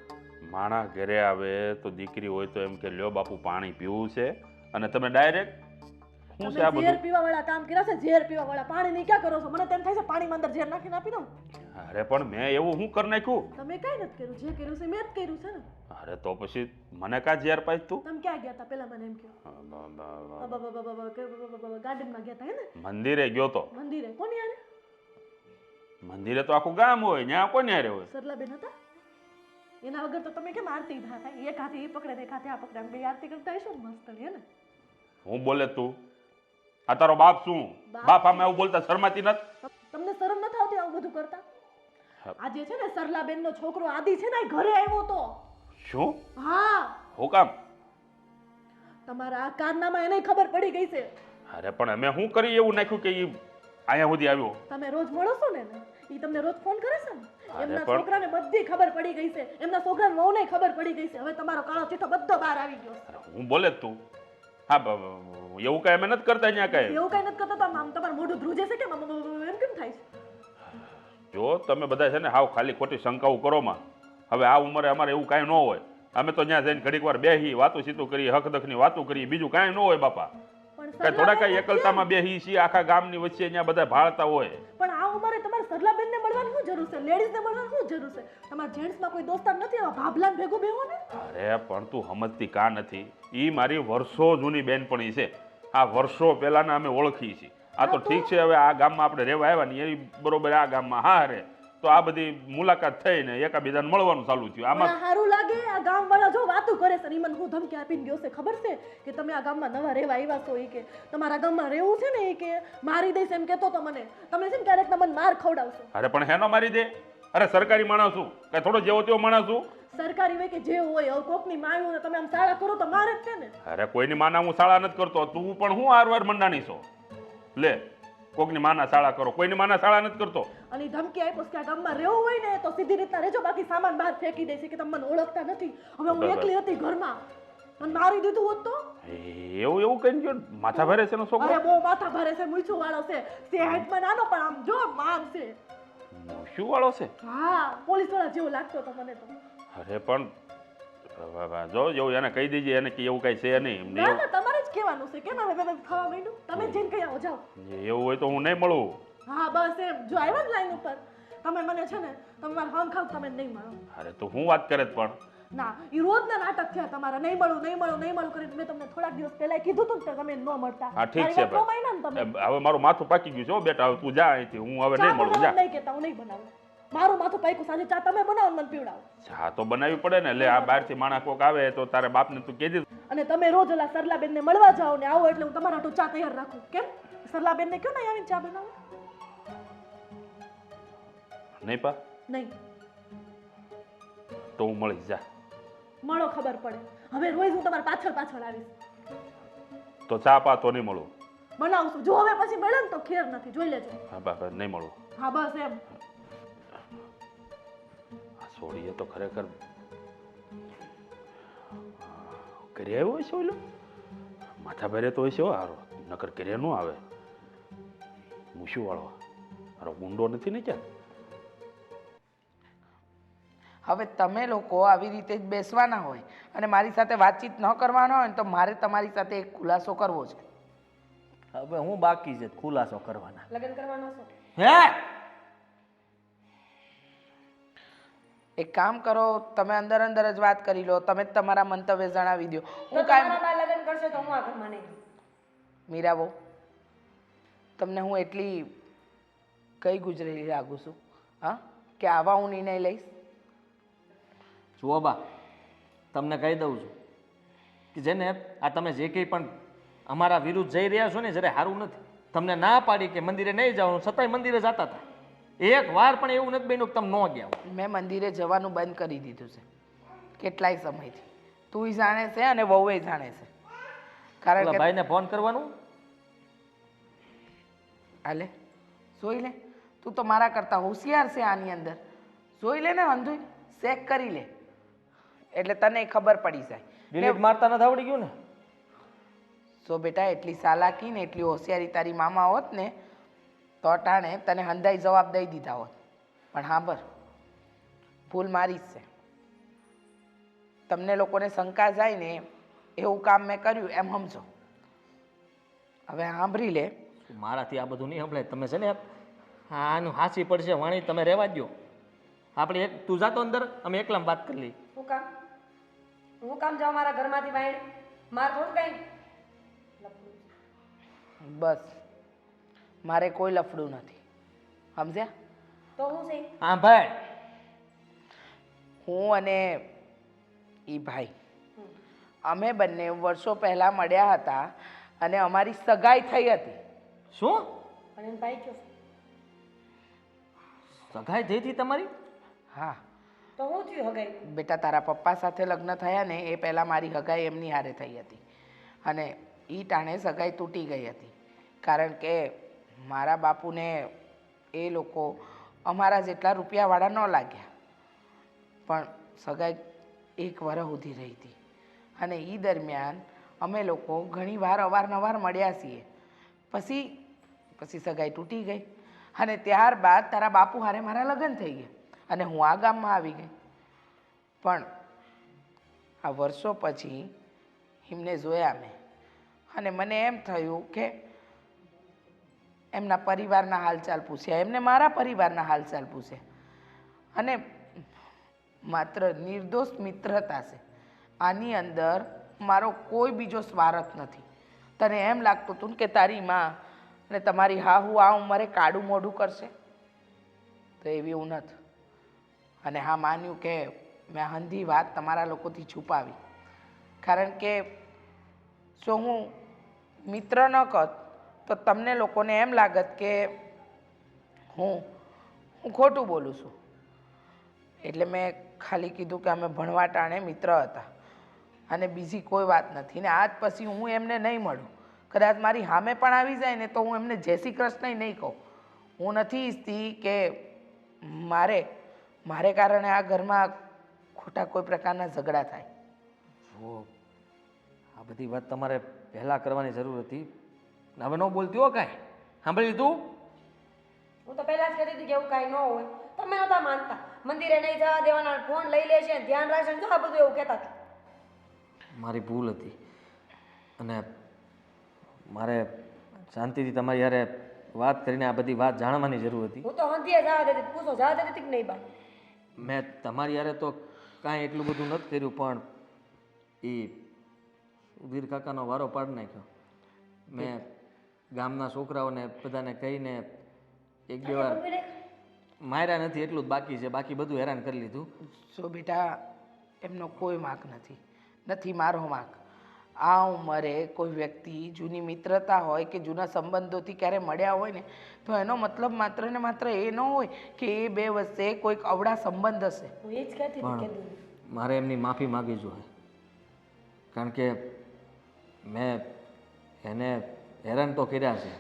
Speaker 1: માણા ઘરે આવે તો દીકરી હોય તો એમ કે લ્યો બાપુ પાણી પીવું છે, અને તમે ડાયરેક્ટ શું છે
Speaker 4: તમે
Speaker 1: આ
Speaker 4: ઝેર
Speaker 1: બધું?
Speaker 4: પીવા વાળા કામ કર્યા છે, ઝેર પીવા વાળા. પાણી નહીં ક્યાં કરો છો? મને તેમ થાય છે પાણીમાં અંદર ઝેર નાખીને આપી દઉં.
Speaker 1: અરે પણ મેં એવું શું કરી નાખ્યું?
Speaker 4: તમે કઈ નથી કર્યું, જે કર્યું છે મેં જ કર્યું છે ને.
Speaker 1: અરે તો પછી મને કા ઝેર પાઈ તું?
Speaker 4: તમે ક્યાં ગયા હતા પેલા મને એમ કહો. ગાર્ડનમાં ગયા હતા હે ને?
Speaker 1: મંદિરે ગયો તો.
Speaker 4: મંદિરે કોની યારે?
Speaker 1: મંદિરે તો આખું ગામ હોય, ત્યાં કોને હારે હોય?
Speaker 4: સરલાબેન હતા? એના વગર તો તમે કેમ આરતી થાય? એક હાથે એ પકડે ને એક હાથે આ પકડે, આમ બે આરતી કરતા હશો ને મસ્ત હે ને?
Speaker 1: હું બોલે તું? આ તારો બાપ શું? બાપ આમે આવું બોલતા શરમાતી નથી?
Speaker 4: તમને શરમ નથી આવતી આવું બધું કરતા?
Speaker 1: હા.
Speaker 4: આજે છે ને સરલાબેન નો છોકરો આદિ છે ને એ ઘરે આવ્યો તો.
Speaker 1: શું?
Speaker 4: હા,
Speaker 1: હું કામ?
Speaker 4: તમારા આ કારનામાં એને ખબર પડી ગઈ છે.
Speaker 1: અરે પણ અમે શું કરી એવું નાખ્યું કે ઈ અહીંયા સુધી આવ્યો?
Speaker 4: તમે રોજ મળો છો ને એને? ઈ તમને રોજ ફોન કરે છે ને?
Speaker 1: અરે
Speaker 4: એમના
Speaker 1: પણ-
Speaker 4: છોકરાને બધી ખબર પડી ગઈ છે. એમના છોકરાને વહુને ખબર પડી ગઈ છે. હવે તમારો કાળો ચીઠો બધો બહાર આવી ગયો છે.
Speaker 1: અરે હું બોલે જ તું? હા એવું કઈ અમે નથી કરતા અહીંયા કઈ.
Speaker 4: એવું કઈ નથી કરતો તો આમ તમારું મોઢું ધ્રુજે છે કેમ? એમ કેમ થાય છે?
Speaker 1: જો તમે બધા છે ને હાવ ખાલી ખોટી શંકાઓ કરો માં. હવે આ ઉંમરે અમારે એવું કાંઈ ન હોય. અમે તો ત્યાં જઈને ઘડીક વાર બેહી વાતું સીતું કરી, હકદખની વાતું કરી, બીજું કાંઈ ન હોય બાપા.
Speaker 4: પણ
Speaker 1: કઈ થોડા કઈ
Speaker 4: સરલાબેનને
Speaker 1: એકલતામાં બેહી છીએ આખા ગામની વચ્ચે અહીંયા બધા ભાળતા હોય.
Speaker 4: પણ આ ઉંમરે તમારે સરલાબેનને મળવાની શું જરૂર છે? લેડીઝને મળવાની શું જરૂર છે? તમારા જેન્ટ્સમાં કોઈ દોસ્તાર નથી? આવા ભાભલાને ભેગું બેહો ને.
Speaker 1: અરે પણ તું સમજતી કા નથી? ઈ મારી વર્ષો જૂની બેનપણી છે. આ વર્ષો પહેલાના અમે ઓળખી છીએ. આ તો ઠીક છે હવે આ ગામમાં આપણે રહેવા આવ્યા ને એ બરોબર આ ગામમાં હા રે તો આ બધી મુલાકાત થઈને એકાબીજાને મળવાનું ચાલુ થયું.
Speaker 4: પણ
Speaker 1: આમાં
Speaker 4: આ હારું લાગે આ ગામવાળા જો વાતું કરે છે ને ઈ મને હું ધમકી આપીને ગયો છે ખબર છે કે તમે આ ગામમાં નવા રહેવા આવ્યા છો ઈ કે તમારા ગામમાં રહેવું છે ને ઈ કે મારી દઈશ એમ કહેતો તો મને. તમે છે ને ક્યારેક તમને માર ખવડાવશો.
Speaker 1: અરે પણ હેનો મારી દે? અરે સરકારી માણસ છું કઈ થોડો જેવો તેવો માણસ છું?
Speaker 4: સરકારી હોય કે જે હોય હવે કોકની માયું ને તમે આમ શાળા કરો તો મારે જ છે ને.
Speaker 1: અરે કોઈની માના હું શાળા નથી કરતો. તું પણ હું હારવાર મંડાણી છો? લે કોકની માના શાળા કરો, કોઈની માના શાળા નથી કરતો.
Speaker 4: અને ઈ ધમકી આપ્યો છે કે આ ગામમાં રહેવું હોય ને તો સીધી રીતના રહેજો, બાકી સામાન બહાર ફેંકી દેશે કે તમે મને ઓળખતા નથી. હવે હું એકલી હતી ઘરમાં, મને મારી દીધું હોત તો?
Speaker 1: એવું એવું કઈ ગયો માથા ભારે છે એનો છોકરો?
Speaker 4: અરે બહુ માથા ભારે છે, મૂછું વાળો છે, તે હાઈટમાં નાનો પણ આમ જો માન છે.
Speaker 1: શું વાળો છે?
Speaker 4: હા, પોલીસ વાળા જેવો લાગતો તો મને તો.
Speaker 1: અરે પણ જો જેવું એને કહી દેજે એને કે એવું કઈ છે નહીં. એમને
Speaker 4: ના ના તમારે જ કહેવાનું છે. કેમ હવે તમે ખાવા માંડ્યું? તમે જઈને કહી આવો, જાઓ.
Speaker 1: એવું હોય તો હું નહીં મળું.
Speaker 4: હા બસ એમ. જો આવ્યા ને લાઈન ઉપર તમે મને છે ને તમે મારા હમ ખાવ તમે નહીં મળો.
Speaker 1: અરે તો હું વાત કરે જ પણ
Speaker 4: ના એ રોજના નાટક થયા તમારા, નહીં મળું નહીં મળું નહીં મળું કરીને. મેં તમને થોડાક દિવસ પહેલા કીધું હતું ને તમે ન મળતા.
Speaker 1: હા ઠીક
Speaker 4: મારી
Speaker 1: છે
Speaker 4: વાત ન માન્યા ને તમે.
Speaker 1: હવે મારું માથું પાકી ગયું છે હો બેટા. હવે તું જા અહીંથી, હું હવે
Speaker 4: ચા
Speaker 1: નહીં મળું.
Speaker 4: બનાવવાનું
Speaker 1: જા
Speaker 4: નહીં કહેતા, હું નહીં બનાવું. મારું માથું પાક્યું, સાંજે ચા તમે બનાવો ને મને પીવડાવો.
Speaker 1: ચા તો બનાવવી પડે ને. લે આ બહારથી માણસ કોક આવે તો તારે બાપને તું કહી દીધું.
Speaker 4: અને તમે રોજ ઓલા સરલાબેનને મળવા જાઓ ને આવો એટલે હું તમારા હાટુ ચા તૈયાર રાખું. કેમ? સરલાબેનને કયો ને આવીને ચા બનાવો.
Speaker 1: નહીં પા
Speaker 4: નહીં
Speaker 1: તો હું મળીશ. જા
Speaker 4: મળો, ખબર પડે. હવે રોજ હું તમારા પાછળ પાછળ આવીશ.
Speaker 1: તો ચા પા તો નહીં મળું.
Speaker 4: બનાવશું. જો હવે પછી મળે ને તો ખેર નથી, જોઈ લેજો.
Speaker 1: હા બાપા નહીં મળું.
Speaker 4: હા બસ એમ.
Speaker 1: આ છોડીએ તો ખરેખર ઘરે આવ્યો હોય છે ઓલો. માથા ભારે તો હોય છે હો હારો. નકર ઘરે ન આવે. મૂછું વાળો હારો ગુંડો નથી ને ક્યાં.
Speaker 2: હવે તમે લોકો આવી રીતે જ બેસવાના હોય અને મારી સાથે વાતચીત ન કરવાના હોય ને તો મારે તમારી સાથે એક ખુલાસો કરવો છે.
Speaker 5: હવે હું બાકી છે ખુલાસો કરવાના.
Speaker 3: લગ્ન કરવાનો છો?
Speaker 5: હે
Speaker 2: એક કામ કરો, તમે અંદર અંદર જ વાત કરી લો, તમે જ તમારા મંતવ્ય જણાવી દો.
Speaker 3: તો
Speaker 2: હું કાંઈ
Speaker 3: તમારા બા લગ્ન કરશે તો હું આ ઘરમાં નહીં.
Speaker 2: મીરાબો, તમને હું એટલી કઈ ગુજરેલી લાગુ છું હા કે આવા હું નિર્ણય લઈશ?
Speaker 5: જુઓ બા, તમને કહી દઉં છું કે જેને આ તમે જે કંઈ પણ અમારા વિરુદ્ધ જઈ રહ્યા છો ને જ્યારે સારું નથી. તમને ના પાડી કે મંદિરે નહીં જવાનું, છતાંય મંદિરે જતા હતા. એક વાર પણ એવું નથી બન્યું કે તમે ન ગયા.
Speaker 2: મેં મંદિરે જવાનું બંધ કરી દીધું છે કેટલાય સમયથી. તું જાણે છે અને વહુએ જાણે છે. કારણ
Speaker 5: ઓલા
Speaker 2: કે
Speaker 5: ભાઈને ફોન કરવાનું.
Speaker 2: હાલે જોઈ લે, તું તો મારા કરતા હોશિયાર છે આની અંદર. જોઈ લે ને અંધુય, ચેક કરી લે એટલે તને ખબર પડી જાય.
Speaker 5: ડિલીટ મારતા નથી આવડી ગયું ને.
Speaker 2: સો બેટા, એટલી ચાલાકી ને એટલી હોશિયારી તારી મામા હોત ને તો અટાણે તને હંધાઈ જવાબ દઈ દીધા હોત. પણ હા બર, ભૂલ મારી જ છે. તમને લોકોને શંકા જાય ને એવું કામ મેં કર્યું એમ સમજો. હવે સાંભળી લે.
Speaker 5: મારાથી આ બધું નહીં સંભળાય. તમે છે ને આનું હાંસી પડશે વાણી, તમે રહેવા દો. આપણે તું જાતો અંદર, અમે એકલામાં વાત કરી લઈ.
Speaker 3: હું કામ જાઉં મારા ઘરમાંથી બહાર? મારે થોડું કઈ
Speaker 2: બસ મારે કોઈ લફડું નથી, સમજ્યા?
Speaker 3: તો હું છે
Speaker 5: હા ભાઈ,
Speaker 2: હું અને એ ભાઈ અમે બંને વર્ષો પહેલાં મળ્યા હતા અને અમારી સગાઈ થઈ હતી.
Speaker 5: શું
Speaker 3: અને એમ ભાઈ કયો
Speaker 5: સગાઈ થઈ હતી તમારી?
Speaker 2: હા
Speaker 3: તો હું થયું હગાઈ?
Speaker 2: બેટા, તારા પપ્પા સાથે લગ્ન થયા ને એ પહેલાં મારી હગાઈ એમની હારે થઈ હતી અને એ ટાણે સગાઈ તૂટી ગઈ હતી, કારણ કે મારા બાપુને એ લોકો અમારા જેટલા રૂપિયાવાળા ન લાગ્યા. પણ સગાઈ 1 વર્ષ સુધી રહી હતી અને એ દરમિયાન અમે લોકો ઘણીવાર અવારનવાર મળ્યા છીએ. પછી સગાઈ તૂટી ગઈ અને ત્યારબાદ તારા બાપુ હારે મારા લગ્ન થઈ ગયા અને હું આ ગામમાં આવી ગઈ. પણ આ વર્ષો પછી એમને જોયા મેં અને મને એમ થયું કે એમના પરિવારના હાલચાલ પૂછ્યા, એમને મારા પરિવારના હાલચાલ પૂછ્યા અને માત્ર નિર્દોષ મિત્રતા છે. આની અંદર મારો કોઈ બીજો સ્વાર્થ નથી. તને એમ લાગતું હતું કે તારી માં અને તમારી હાહુ આ ઉંમરે કાળું મોઢું કરશે? તો એવી હું નથી. અને હા, માન્યું કે મેં હંધી વાત તમારા લોકોથી છુપાવી, કારણ કે જો હું મિત્ર ન કરત તો તમને લોકોને એમ લાગત કે હું ખોટું બોલું છું. એટલે મેં ખાલી કીધું કે અમે ભણવા ટાણે મિત્ર હતા અને બીજી કોઈ વાત નથી. ને આજ પછી હું એમને નહીં મળું. કદાચ મારી સામે પણ આવી જાય ને તો હું એમને જય શ્રી કૃષ્ણ નહીં કહું. હું નથી ઈચ્છતી કે મારે કારણે આ ઘરમાં ખોટા કોઈ પ્રકારના ઝઘડા થાય.
Speaker 5: જો આ બધી વાત તમારે પહેલાં કરવાની જરૂર હતી. હવે ન બોલતી હો કાંઈ. સાંભળી લીધું?
Speaker 3: હું તો પહેલા જ કહેતી હતી કે એવું કાંઈ ન હોય. તમે નહોતા માનતા. મંદિરે નહીં જવા દેવાના, ફોન લઈ લેશે, ધ્યાન રાખશે, જો આ બધું એવું કહેતા હતા.
Speaker 5: મારી ભૂલ હતી અને મારે શાંતિથી તમારી યારે વાત કરીને આ બધી વાત જાણવાની જરૂર હતી.
Speaker 3: હું તો હંધીએ જવા દેતી. પૂછો જવા દેતી હતી કે નહીં બા?
Speaker 5: મેં તમારી યારે તો કાંઈ એટલું બધું નથી કર્યું, પણ એ સુધીર કાકાનો વારો પાડી નાખ્યો. મેં ગામના છોકરાઓને બધાને કહીને 1-2 વાર માર્યા નથી, એટલું જ બાકી છે. બાકી બધું હેરાન કરી લીધું.
Speaker 2: જો બેટા, એમનો કોઈ વાંક નથી મારો વાંક. આ ઉંમરે કોઈ વ્યક્તિ જૂની મિત્રતા હોય કે જૂના સંબંધોથી ક્યારે મળ્યા હોય ને તો એનો મતલબ માત્ર ને માત્ર એ ન હોય કે એ 2 વચ્ચે કોઈક અવળા સંબંધ હશે.
Speaker 3: હું એ જ કહેતી હતી કે
Speaker 5: પણ મારે એમની માફી માગવી જોઈએ, કારણ કે મેં એને હેરાન તો કર્યા છે,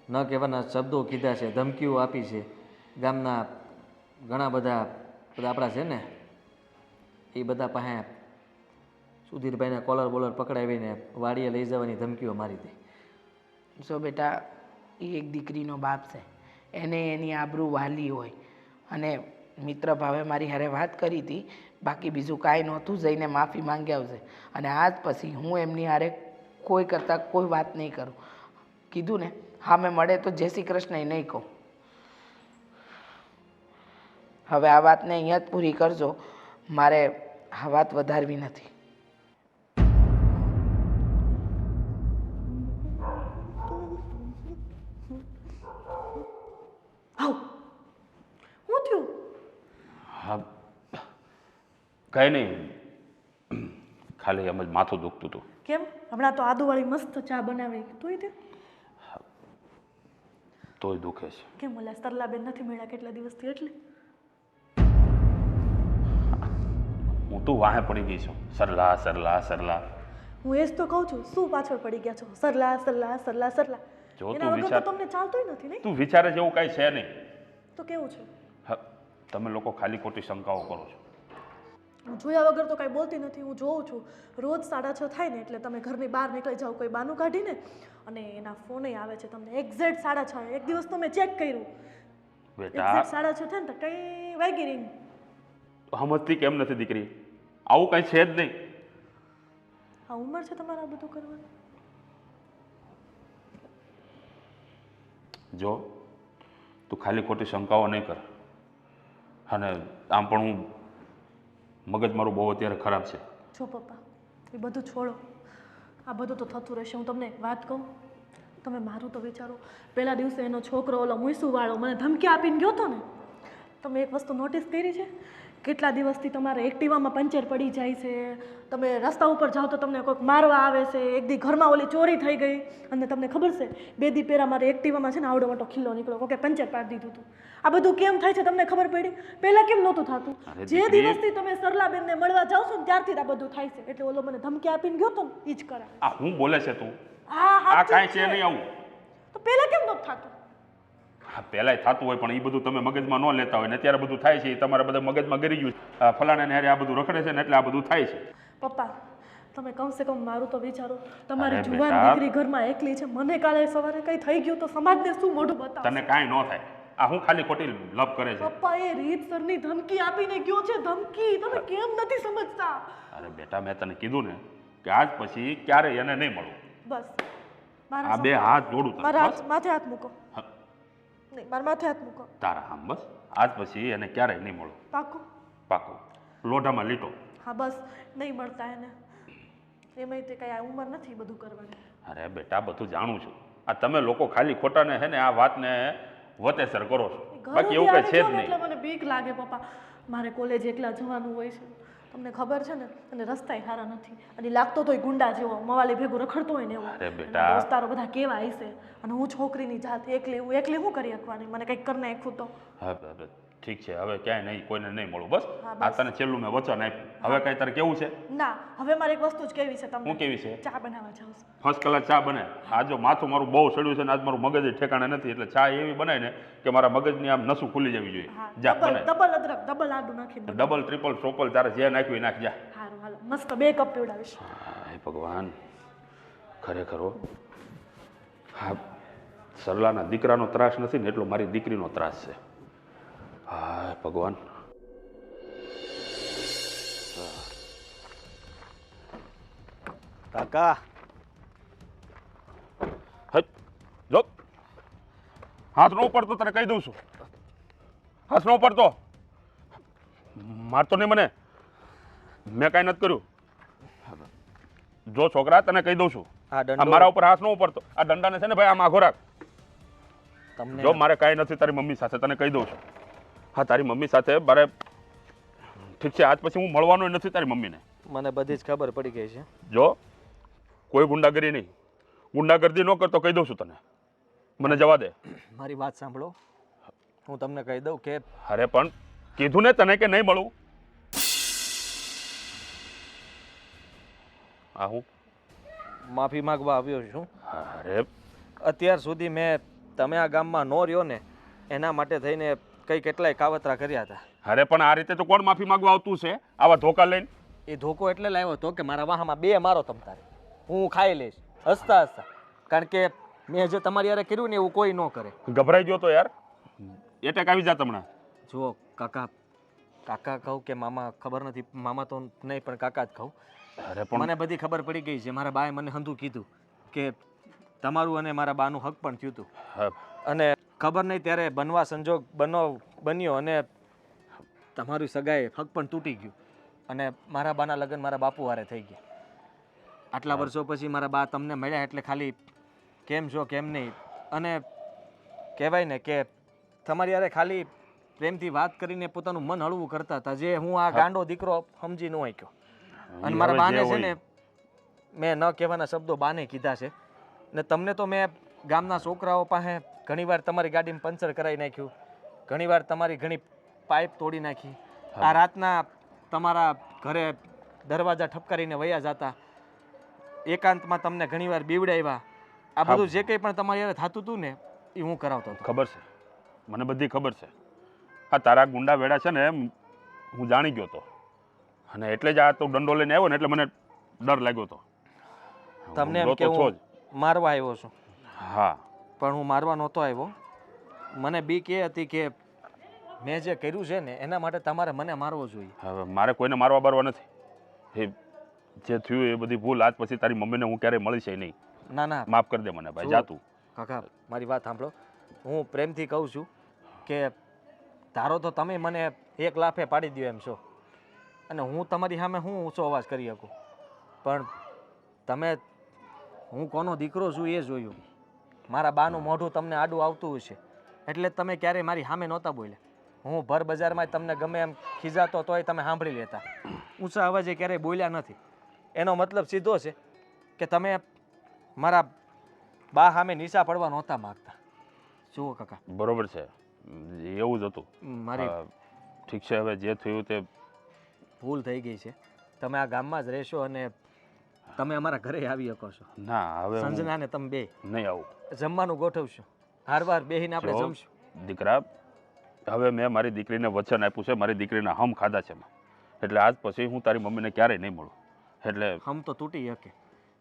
Speaker 5: ન કહેવાના શબ્દો કીધા છે, ધમકીઓ આપી છે. ગામના ઘણા બધા આપણા છે ને એ બધા પાસે સુધીરભાઈને કોલર બોલર પકડાવીને વાડીએ લઈ જવાની ધમકીઓ મારી હતી.
Speaker 2: જો બેટા, એ એક દીકરીનો બાપ છે, એને એની આબરૂ વાલી હોય અને મિત્ર ભાવે મારી હારે વાત કરી હતી. બાકી બીજું કાંઈ નહોતું. જઈને માફી માંગી આવશે અને આજ પછી હું એમની હારે કોઈ કરતાં કોઈ વાત નહીં કરું. કીધું ને, હા મેં મળે તો જય શ્રી કૃષ્ણ નહીં કહું. હવે આ વાતને અહીંયા જ પૂરી કરજો. મારે આ વાત વધારવી નથી.
Speaker 4: હું થયું?
Speaker 1: હા, કાંઈ નહીં, ખાલી એમ જ માથું દુખતું હતું.
Speaker 4: કેમ? હમણાં તો આદુવાળી મસ્ત ચા બનાવી, તોય તે
Speaker 1: તોય દુખે છે.
Speaker 4: કેમ? ઓલા સરલાબેન નથી મળ્યા કેટલા દિવસથી એટલે?
Speaker 1: હું તું વાહે પડી ગઈ છું. સરલા સરલા સરલા.
Speaker 4: હું એ જ તો કહું છું, શું પાછળ પડી ગયા છો? સરલા સરલા સરલા સરલા.
Speaker 1: જો તું
Speaker 4: એના વગર
Speaker 1: વિચાર,
Speaker 4: તો તમને ચાલતોય નથી નહીં.
Speaker 1: તું વિચારે જેવું કાંઈ છે નહીં.
Speaker 4: તો કેવું છે?
Speaker 1: હા, તમે લોકો ખાલી ખોટી શંકાઓ કરો છો.
Speaker 4: હું જોયા વગર તો કાંઈ બોલતી નથી. હું જોઉં છું રોજ 6:30 થાય ને એટલે તમે ઘરની બહાર નીકળી જાઓ કોઈ બાનું કાઢીને, અને એના ફોને આવે છે તમને એક્ઝેક્ટ 6:30. એક દિવસ તો મેં ચેક કર્યું,
Speaker 1: બેટા,
Speaker 4: એક્ઝેક્ટ 6:30 થાય ને તો કઈ વાગી રહી.
Speaker 1: સમજતી કેમ નથી દીકરી? આવું કાંઈ છે જ નહીં.
Speaker 4: આ ઉંમર છે તમારે આ બધું કરવાનું?
Speaker 1: જો તું ખાલી ખોટી શંકાઓ નહીં કર, અને આમ પણ હું મગજ મારું બહુ અત્યારે ખરાબ છે.
Speaker 4: જો પપ્પા એ બધું છોડો, આ બધું તો થતું રહેશે. હું તમને એક વાત કહું, તમે મારું તો વિચારો. પહેલા દિવસે એનો છોકરો ઓલો મૂસુવાળો મને ધમકી આપીને ગયો હતો ને, તમે એક વસ્તુ નોટિસ કરી છે? કેટલા દિવસથી તમારે એક્ટિવામાં પંચર પડી જાય છે, તમે રસ્તા ઉપર જાઓ તો તમને કોઈક મારવા આવે છે. એક દી ઘરમાં ઓલી ચોરી થઈ ગઈ અને તમને ખબર છે 2 દી પહેલાં મારે એક્ટિવામાં છે ને આવડો મોટો ખીલ્લો નીકળ્યો, કોકે પંચર પાડી દીધું હતું. આ બધું કેમ થાય છે તમને ખબર પડી? પહેલાં કેમ નહોતું થતું? જે દિવસથી તમે સરલાબેનને મળવા જાઓ છો ને ત્યારથી આ બધું થાય છે. એટલે ઓલો મને ધમકી આપીને ગયો હતો ને એ જ કરાવે.
Speaker 1: આ હું બોલે છે તું?
Speaker 4: હા
Speaker 1: આ
Speaker 4: હા
Speaker 1: કાંઈ છે નહીં આવું.
Speaker 4: તો પહેલાં કેમ નહોતું થતું?
Speaker 1: હા, પહેલાંય થતું હોય, પણ એ બધું તમે મગજમાં ન લેતા હોય ને અત્યારે બધું થાય છે. એ તમારા બધા મગજમાં ગરી ગયું છે. ફલાણાને હારે આ બધું રખડે છે ને એટલે આ બધું થાય છે.
Speaker 4: પપ્પા તમે કમસે કમ મારું તો વિચારો. તમારી
Speaker 1: અરે
Speaker 4: જુવાન
Speaker 1: બેટા.
Speaker 4: દીકરી ઘરમાં એકલી છે, મને કાલે સવારે કંઈ થઈ ગયું તો સમાજને શું મોઢું બતાવે?
Speaker 1: તને કાંઈ ન થાય. આ હું ખાલી ખોટી લપ કરે છે.
Speaker 4: પપ્પા એ રીતસરની ધમકી આપીને ગયો છે. ધમકી તમે કેમ નથી સમજતા?
Speaker 1: અરે બેટા, મેં તને કીધું ને કે આજ પછી ક્યારેય એને નહીં મળું.
Speaker 4: બસ
Speaker 1: આ બે હાથ જોડું તને,
Speaker 4: મારા
Speaker 1: બસ.
Speaker 4: માથે હાથ મૂકો.
Speaker 1: હા.
Speaker 4: નહીં મારા માથે હાથ મૂકો.
Speaker 1: તારા આમ બસ. આજ પછી એને ક્યારેય નહીં મળું.
Speaker 4: પાકો?
Speaker 1: પાકો. લોઢામાં લીટો.
Speaker 4: હા બસ નહીં મળતા એને. એમાંય તે કઈ આ ઉંમર નથી બધું કરવાની.
Speaker 1: અરે બેટા, બધું જાણું છું. આ તમે લોકો ખાલી ખોટાને છે ને આ વાતને વતેસર કરો છો. બાકી એવું કઈ છે જ નહીં.
Speaker 4: એટલે મને બીક લાગે પપ્પા. મારે કોલેજ એકલા જવાનું હોય છે, તમને ખબર છે ને, અને રસ્તાય સારા નથી. અને લાગતો તોય ગુંડા જેવો, મવાલી ભેગું રખડતો હોય ને એવો.
Speaker 1: અરે બેટા.
Speaker 4: એના દોસ્તારો બધા કેવા હશે, અને હું છોકરીની જાત એકલી શું કરી શકવાની? મને કંઈક કરી નાખ્યું તો.
Speaker 1: હા, ઠીક છે. હવે ક્યાંય નહીં, કોઈને નહીં મળું. બસ
Speaker 4: હા,
Speaker 1: આ તને છેલ્લું મેં વચન આપ્યું. હવે કઈ તારે કેવું છે?
Speaker 4: ના હવે મારે એક વસ્તુ જ કેવી છે તમને.
Speaker 1: હું કેવી છે?
Speaker 4: ચા બનાવવા જાઉં છું.
Speaker 1: ફર્સ્ટ ક્લાસ ચા બને. આ જો માથું મારું બહુ સડ્યું છે ને આજ મારું મગજ ઠેકાણે નથી, એટલે ચા એવી બનાય ને કે મારા મગજની આમ નસું ખુલી જવી જોઈએ. જા બને.
Speaker 4: ડબલ અદરક ડબલ આદુ નાખીને.
Speaker 1: ડબલ ટ્રિપલ ટ્રોપલ તારે જે નાખ્યું એ નાખ જા.
Speaker 4: સારું હાલો મસ્ત 2 કપ પીવડાવીશ.
Speaker 1: હે ભગવાન, ખરેખર હો. હા, સરલાના દીકરાનો ત્રાસ નથી ને એટલો મારી દીકરીનો ત્રાસ છે. હા ભગવાન.
Speaker 6: કાકા
Speaker 1: હટ જો, હાથ ન પડતો તને કહી દઉં છું. હાથ ન પડતો. મારતો નહીં મને. મેં કાંઈ નથી કર્યું. જો છોકરા, તને કહી દઉં છું,
Speaker 6: આ
Speaker 1: આ
Speaker 6: દંડો
Speaker 1: મારા ઉપર હાથ ન પડતો. આ દંડાને છે ને ભાઈ આમ આઘો રાખ.
Speaker 6: તમને
Speaker 1: જો મારે કાંઈ નથી તારી મમ્મી સાથે, તને કહી દઉં છું. હા, તારી મમ્મી સાથે મારે ઠીક છે. આજ પછી હું મળવાનો નથી તારી મમ્મીને.
Speaker 6: મને બધી જ ખબર પડી ગઈ છે.
Speaker 1: જો કોઈ ગુંડાગીરી નહીં, ગુંડાગર્દી ન કરતો કહી દઉં છું તને. મને જવા દે.
Speaker 6: મારી વાત સાંભળો, હું તમને કહી દઉં કે
Speaker 1: અરે પણ કીધું ને તને કે નહીં મળું. હા, હું
Speaker 6: માફી માંગવા આવ્યો છું.
Speaker 1: અરે
Speaker 6: અત્યાર સુધી મેં તમે આ ગામમાં ન રહ્યો ને એના માટે થઈને કઈ કેટલાય કાવતરા કર્યા હતા.
Speaker 1: અરે પણ આ રીતે તો કોણ માફી માંગવા આવતું છે આવા ધોકા લઈને?
Speaker 6: એ ધોકો એટલે લાવ્યો હતો કે મારા વાહમાં 2 મારો તમ તારે, હું ખાઈ લઈશ હસતા હસતા. કારણ કે મેં જે તમારી યારે કર્યું ને એવું કોઈ ન કરે.
Speaker 1: ગભરાઈ ગયો તો યાર. એટેક આવી જાત હમણાં.
Speaker 6: જુઓ કાકા, કાકા કહું કે મામા ખબર નથી, મામા તો નહીં પણ કાકા જ કહું.
Speaker 1: અરે પણ
Speaker 6: મને બધી ખબર પડી ગઈ છે. મારા બાએ મને હંધું કીધું કે તમારું અને મારા બાનું હક પણ થયું હતું.
Speaker 1: હા,
Speaker 6: અને ખબર નહીં ત્યારે બનવા સંજોગ બન્યો અને તમારું સગાઈ હક પણ તૂટી ગયું અને મારા બાના લગ્ન મારા બાપુ હારે થઈ ગયા. આટલા વર્ષો પછી મારા બા તમને મળ્યા એટલે ખાલી કેમ છો કેમ નહીં, અને કહેવાય ને કે તમારી હારે ખાલી પ્રેમથી વાત કરીને પોતાનું મન હળવું કરતા હતા, જે હું આ ગાંડો દીકરો સમજી ન શક્યો. અને મારા બાને છે ને મેં ન કહેવાના શબ્દો બાને કીધા છે. ને તમને તો મેં ગામના છોકરાઓ પાસે ઘણીવાર તમારી ગાડીમાં પંચર કરાવી નાખ્યું, ઘણીવાર તમારી ઘણી પાઇપ તોડી નાખી, આ રાતના તમારા ઘરે દરવાજા ઠપકારીને વયા જતા, એકાંતમાં તમને ઘણીવાર બીવડાવ્યા. આ બધું જે કંઈ પણ તમારી યારે થતું હતું ને એ હું કરાવતો હતો.
Speaker 1: ખબર છે મને, બધી ખબર છે. હા, તારા ગુંડા વેડા છે ને હું જાણી ગયો હતો, અને એટલે જ આ તો દંડો લઈને આવ્યો ને એટલે મને ડર લાગ્યો હતો.
Speaker 6: તમને એમ
Speaker 1: હુમલો
Speaker 6: કે
Speaker 1: તો છો
Speaker 6: હું
Speaker 1: જ.
Speaker 6: મારવા આવ્યો છું,
Speaker 1: હા,
Speaker 6: પણ હું મારવા નહોતો આવ્યો. મને બીક એ હતી કે મેં જે કર્યું છે ને એના માટે તમારે મને મારવો જોઈએ.
Speaker 1: હવે મારે કોઈને મારવા બારવા નથી. એ જે થયું એ બધી ભૂલ. આજ પછી તારી મમ્મીને હું ક્યારેય મળીશ નહીં.
Speaker 6: ના ના
Speaker 1: માફ કરી દે મને ભાઈ.
Speaker 6: જુઓ,
Speaker 1: જાતું
Speaker 6: કાકા મારી વાત સાંભળો. હું પ્રેમથી કહું છું કે ધારો તો તમે મને એક લાફે પાડી દો એમ છો, અને હું તમારી સામે હું ઊંચો અવાજ કરી શકું, પણ તમે હું કોનો દીકરો છું એ જોયું. મારા બાનું મોઢું તમને આડું આવતું હશે એટલે તમે ક્યારેય મારી સામે નહોતા બોલ્યા. હું ભર બજારમાં તમને ગમે એમ ખીજાતો તોય તમે સાંભળી લેતા, ઊંચા અવાજે ક્યારેય બોલ્યા નથી. એનો મતલબ સીધો છે કે તમે મારા બા સામે નીચા પડવા નહોતા માગતા. જુઓ કાકા,
Speaker 1: બરોબર છે, એવું જ હતું.
Speaker 6: મારી
Speaker 1: ઠીક છે, હવે જે થયું તે
Speaker 6: ભૂલ થઈ ગઈ છે. તમે આ ગામમાં જ રહેશો અને તમે અમારા ઘરે આવી શકો છો.
Speaker 1: ના, હવે હું
Speaker 6: સંજના ને તમે બે
Speaker 1: નહીં આવું.
Speaker 6: જમવાનું ગોઠવશું, હારવાર બેહીને આપણે
Speaker 1: જો,
Speaker 6: જમશું.
Speaker 1: દીકરા, હવે મેં મારી દીકરીને વચન આપ્યું છે, મારી દીકરીના હમ ખાધા છે મેં, એટલે આજ પછી હું તારી મમ્મીને ક્યારેય નહીં મળું. એટલે
Speaker 6: હમ તો તૂટી શકે.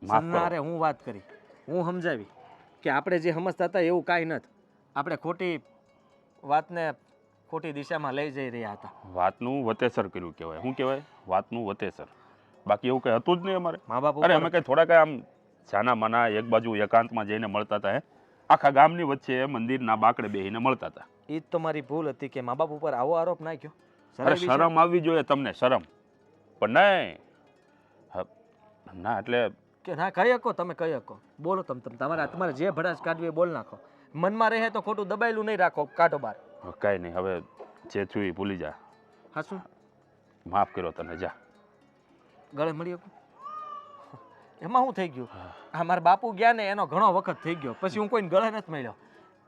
Speaker 1: માફ કરો.
Speaker 6: સંજનારે હું વાત કરી, હું સમજાવી કે આપણે જે સમજતા હતા એવું કાંઈ નથી. આપણે ખોટી વાતને ખોટી દિશામાં લઈ જઈ રહ્યા હતા.
Speaker 1: વાતનું વતેસર કર્યું કહેવાય. શું કહેવાય? વાતનું વતેસર. બાકી એવું કંઈ હતું જ નહીં અમારે.
Speaker 6: મા બાપ
Speaker 1: અરે અમે કંઈ થોડા કંઈ આમ જાના માના એક બાજુ એકાંતમાં જઈને મળતા હતા. આખા ગામની વચ્ચે મંદિરના બાકડે બેહીને મળતા હતા.
Speaker 6: એ જ તો મારી ભૂલ હતી કે મા બાપ ઉપર આવો આરોપ નાખ્યો.
Speaker 1: અરે શરમ આવવી જોઈએ તમને, શરમ. પણ નહીં. ના એટલે
Speaker 6: કે ના કહી શકો, તમે કહી શકો, બોલો તમારે જે ભડાસ કાઢવી એ બોલ નાખો. મનમાં રહે તો ખોટું દબાયેલું નહીં રાખો, કાઢો બહાર.
Speaker 1: કાંઈ નહીં, હવે જે થયું એ ભૂલી જા.
Speaker 6: હા શું
Speaker 1: માફ કર્યો તને, જા.
Speaker 6: ગળે મળી શકું? એમાં શું થઈ ગયું? આ મારા બાપુ ગયા ને એનો ઘણો વખત થઈ ગયો, પછી હું કોઈને ગળે નથી મળ્યો,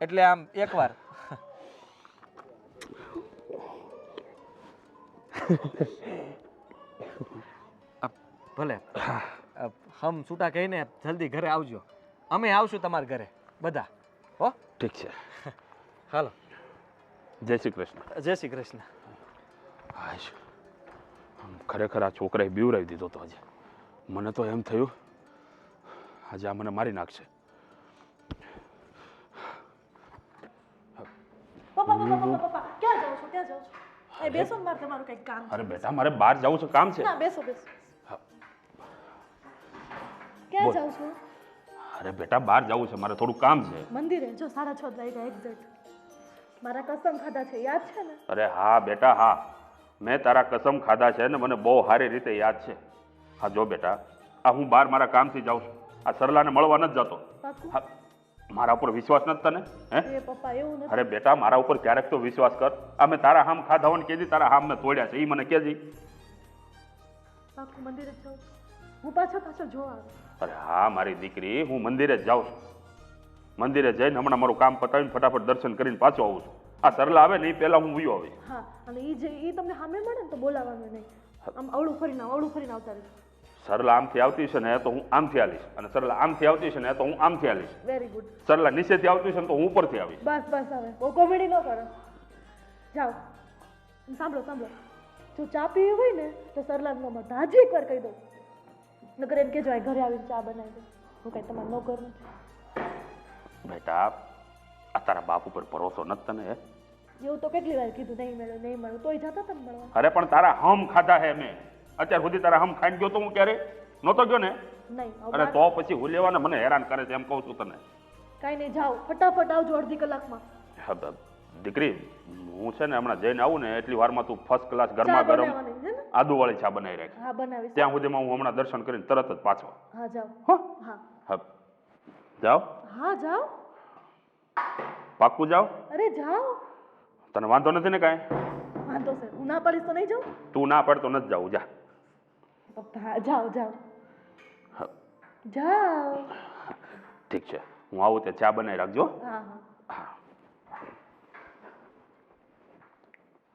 Speaker 6: એટલે આમ એકવાર ભલે હમ છૂટા કહીને જલ્દી ઘરે આવજો. અમે આવશું તમારા ઘરે બધા. હો,
Speaker 1: ઠીક છે,
Speaker 6: હાલો.
Speaker 1: જય શ્રી કૃષ્ણ.
Speaker 6: જય શ્રી કૃષ્ણ.
Speaker 1: હાશ, ખરેખર આ છોકરાએ બીવરાવી દીધો તો આજે. મને તો એમ થયું આજે આ મને મારી નાખશે.
Speaker 4: પપ્પા ક્યાં જાઓ છો? ક્યાં જાઓ છો? એ બેસો ને, મારે તમારું કંઈક કામ છે.
Speaker 1: અરે બેટા, મારે બહાર જવું છે, કામ છે.
Speaker 4: ના, બેસો બેસો.
Speaker 1: હા.
Speaker 4: ક્યાં
Speaker 1: બોલ.
Speaker 4: જાઓ છો?
Speaker 1: અરે બેટા, બહાર જવું છે, મારે થોડું કામ છે.
Speaker 4: મંદિરે. જો 6:30 વાગ્યા એક્ઝેક્ટ. મારા કસમ ખાધા છે, યાદ છે ને?
Speaker 1: અરે હા બેટા, હા, મેં તારા કસમ ખાધા છે ને મને બહુ સારી રીતે યાદ છે. હા જો બેટા, આ હું બહાર મારા કામથી જાઉં છું. આ સરલાને મળવા નથી જતો.
Speaker 4: પાકું?
Speaker 1: હા, મારા ઉપર વિશ્વાસ નથી તને? હે?
Speaker 4: એ પપ્પા એવું નથી.
Speaker 1: અરે બેટા, મારા ઉપર ક્યારેક તો વિશ્વાસ કર. આ મેં તારા હામ ખાધા હોય ને કેજી તારા હામ મેં તોડ્યા છે એ મને કેજી.
Speaker 4: પાકું મંદિરે જ જાઉં છું. હું પાછો જોવા આવું.
Speaker 1: અરે હા મારી દીકરી, હું મંદિરે જ જાઉં છું. મંદિરે જઈને હમણાં મારું કામ પતાવીને ફટાફટ દર્શન કરીને પાછો આવું છું. આ સરલા આવે ને એ પહેલા હું વયો આવી.
Speaker 4: હા, અને ઈ તમને સામે મળે ને તો બોલાવાનું નહીં. આમ અવળું ફરીને આવતા રહેજો.
Speaker 1: સરલા આમથી આવતી છે ને તો હું આમથી આવીશ, અને સરલા આમથી આવતી છે ને તો હું આમથી આવીશ.
Speaker 4: Very good.
Speaker 1: સરલા નીચેથી આવતી છે ને તો હું ઉપરથી આવીશ.
Speaker 4: બસ હવે બહુ કોમેડી ન કરો. જાઓ. સાંભળો. જો ચા પીવી હોય ને તો સરલાન મોમાં તાજી એકવાર કહી દો. નકર એમ કેજો આ ઘરે આવીને ચા બનાવી દે. હું કઈ તમારે ન કરું.
Speaker 1: બેટા, આ તારા બાપ ઉપર ભરોસો નથી તને? હે?
Speaker 4: એવું તો કેટલી વાર કીધું, નહીં મળ્યું તોય જતા તમે મળવા.
Speaker 1: અરે પણ તારા હમ ખાધા હે મેં. અત્યાર સુધી તારા હમ ખાઈને ગયો તો હું ક્યારે? નહોતો ગયો ને?
Speaker 4: નહીં.
Speaker 1: અરે તો પછી હું લેવાને મને હેરાન કરે છે એમ કહું છું તને.
Speaker 4: કાંઈ નહીં, જાઓ ફટાફટ આવજો અડધી કલાકમાં.
Speaker 1: હા, દીકરી, હું છે ને હમણાં જઈને આવું ને એટલી વારમાં તું ફર્સ્ટ ક્લાસ ગરમા ગરમ આદુવાળી ચા બનાવી રાખ.
Speaker 4: હા, બનાવીશ.
Speaker 1: ત્યાં સુધીમાં હું હમણાં દર્શન કરીને તરત જ પાછો.
Speaker 4: હા, જાઓ.
Speaker 1: હો?
Speaker 4: હા.
Speaker 1: હા, જાઓ.
Speaker 4: હા, જાઓ.
Speaker 1: પાક્કું જાઓ?
Speaker 4: અરે જાઓ.
Speaker 1: તને વાંધો નથી ને કાંઈ?
Speaker 4: વાંધો છે, હું ના પાડીશ તો નહીં જાઉં.
Speaker 1: તું ના પડતો નથી જાવું, જા.
Speaker 4: પપ્પા જાઓ.
Speaker 1: હા.
Speaker 4: જાઓ.
Speaker 1: ઠીક છે, હું આવું તે ચા બનાવી રાખજો.
Speaker 4: હા.
Speaker 1: હા.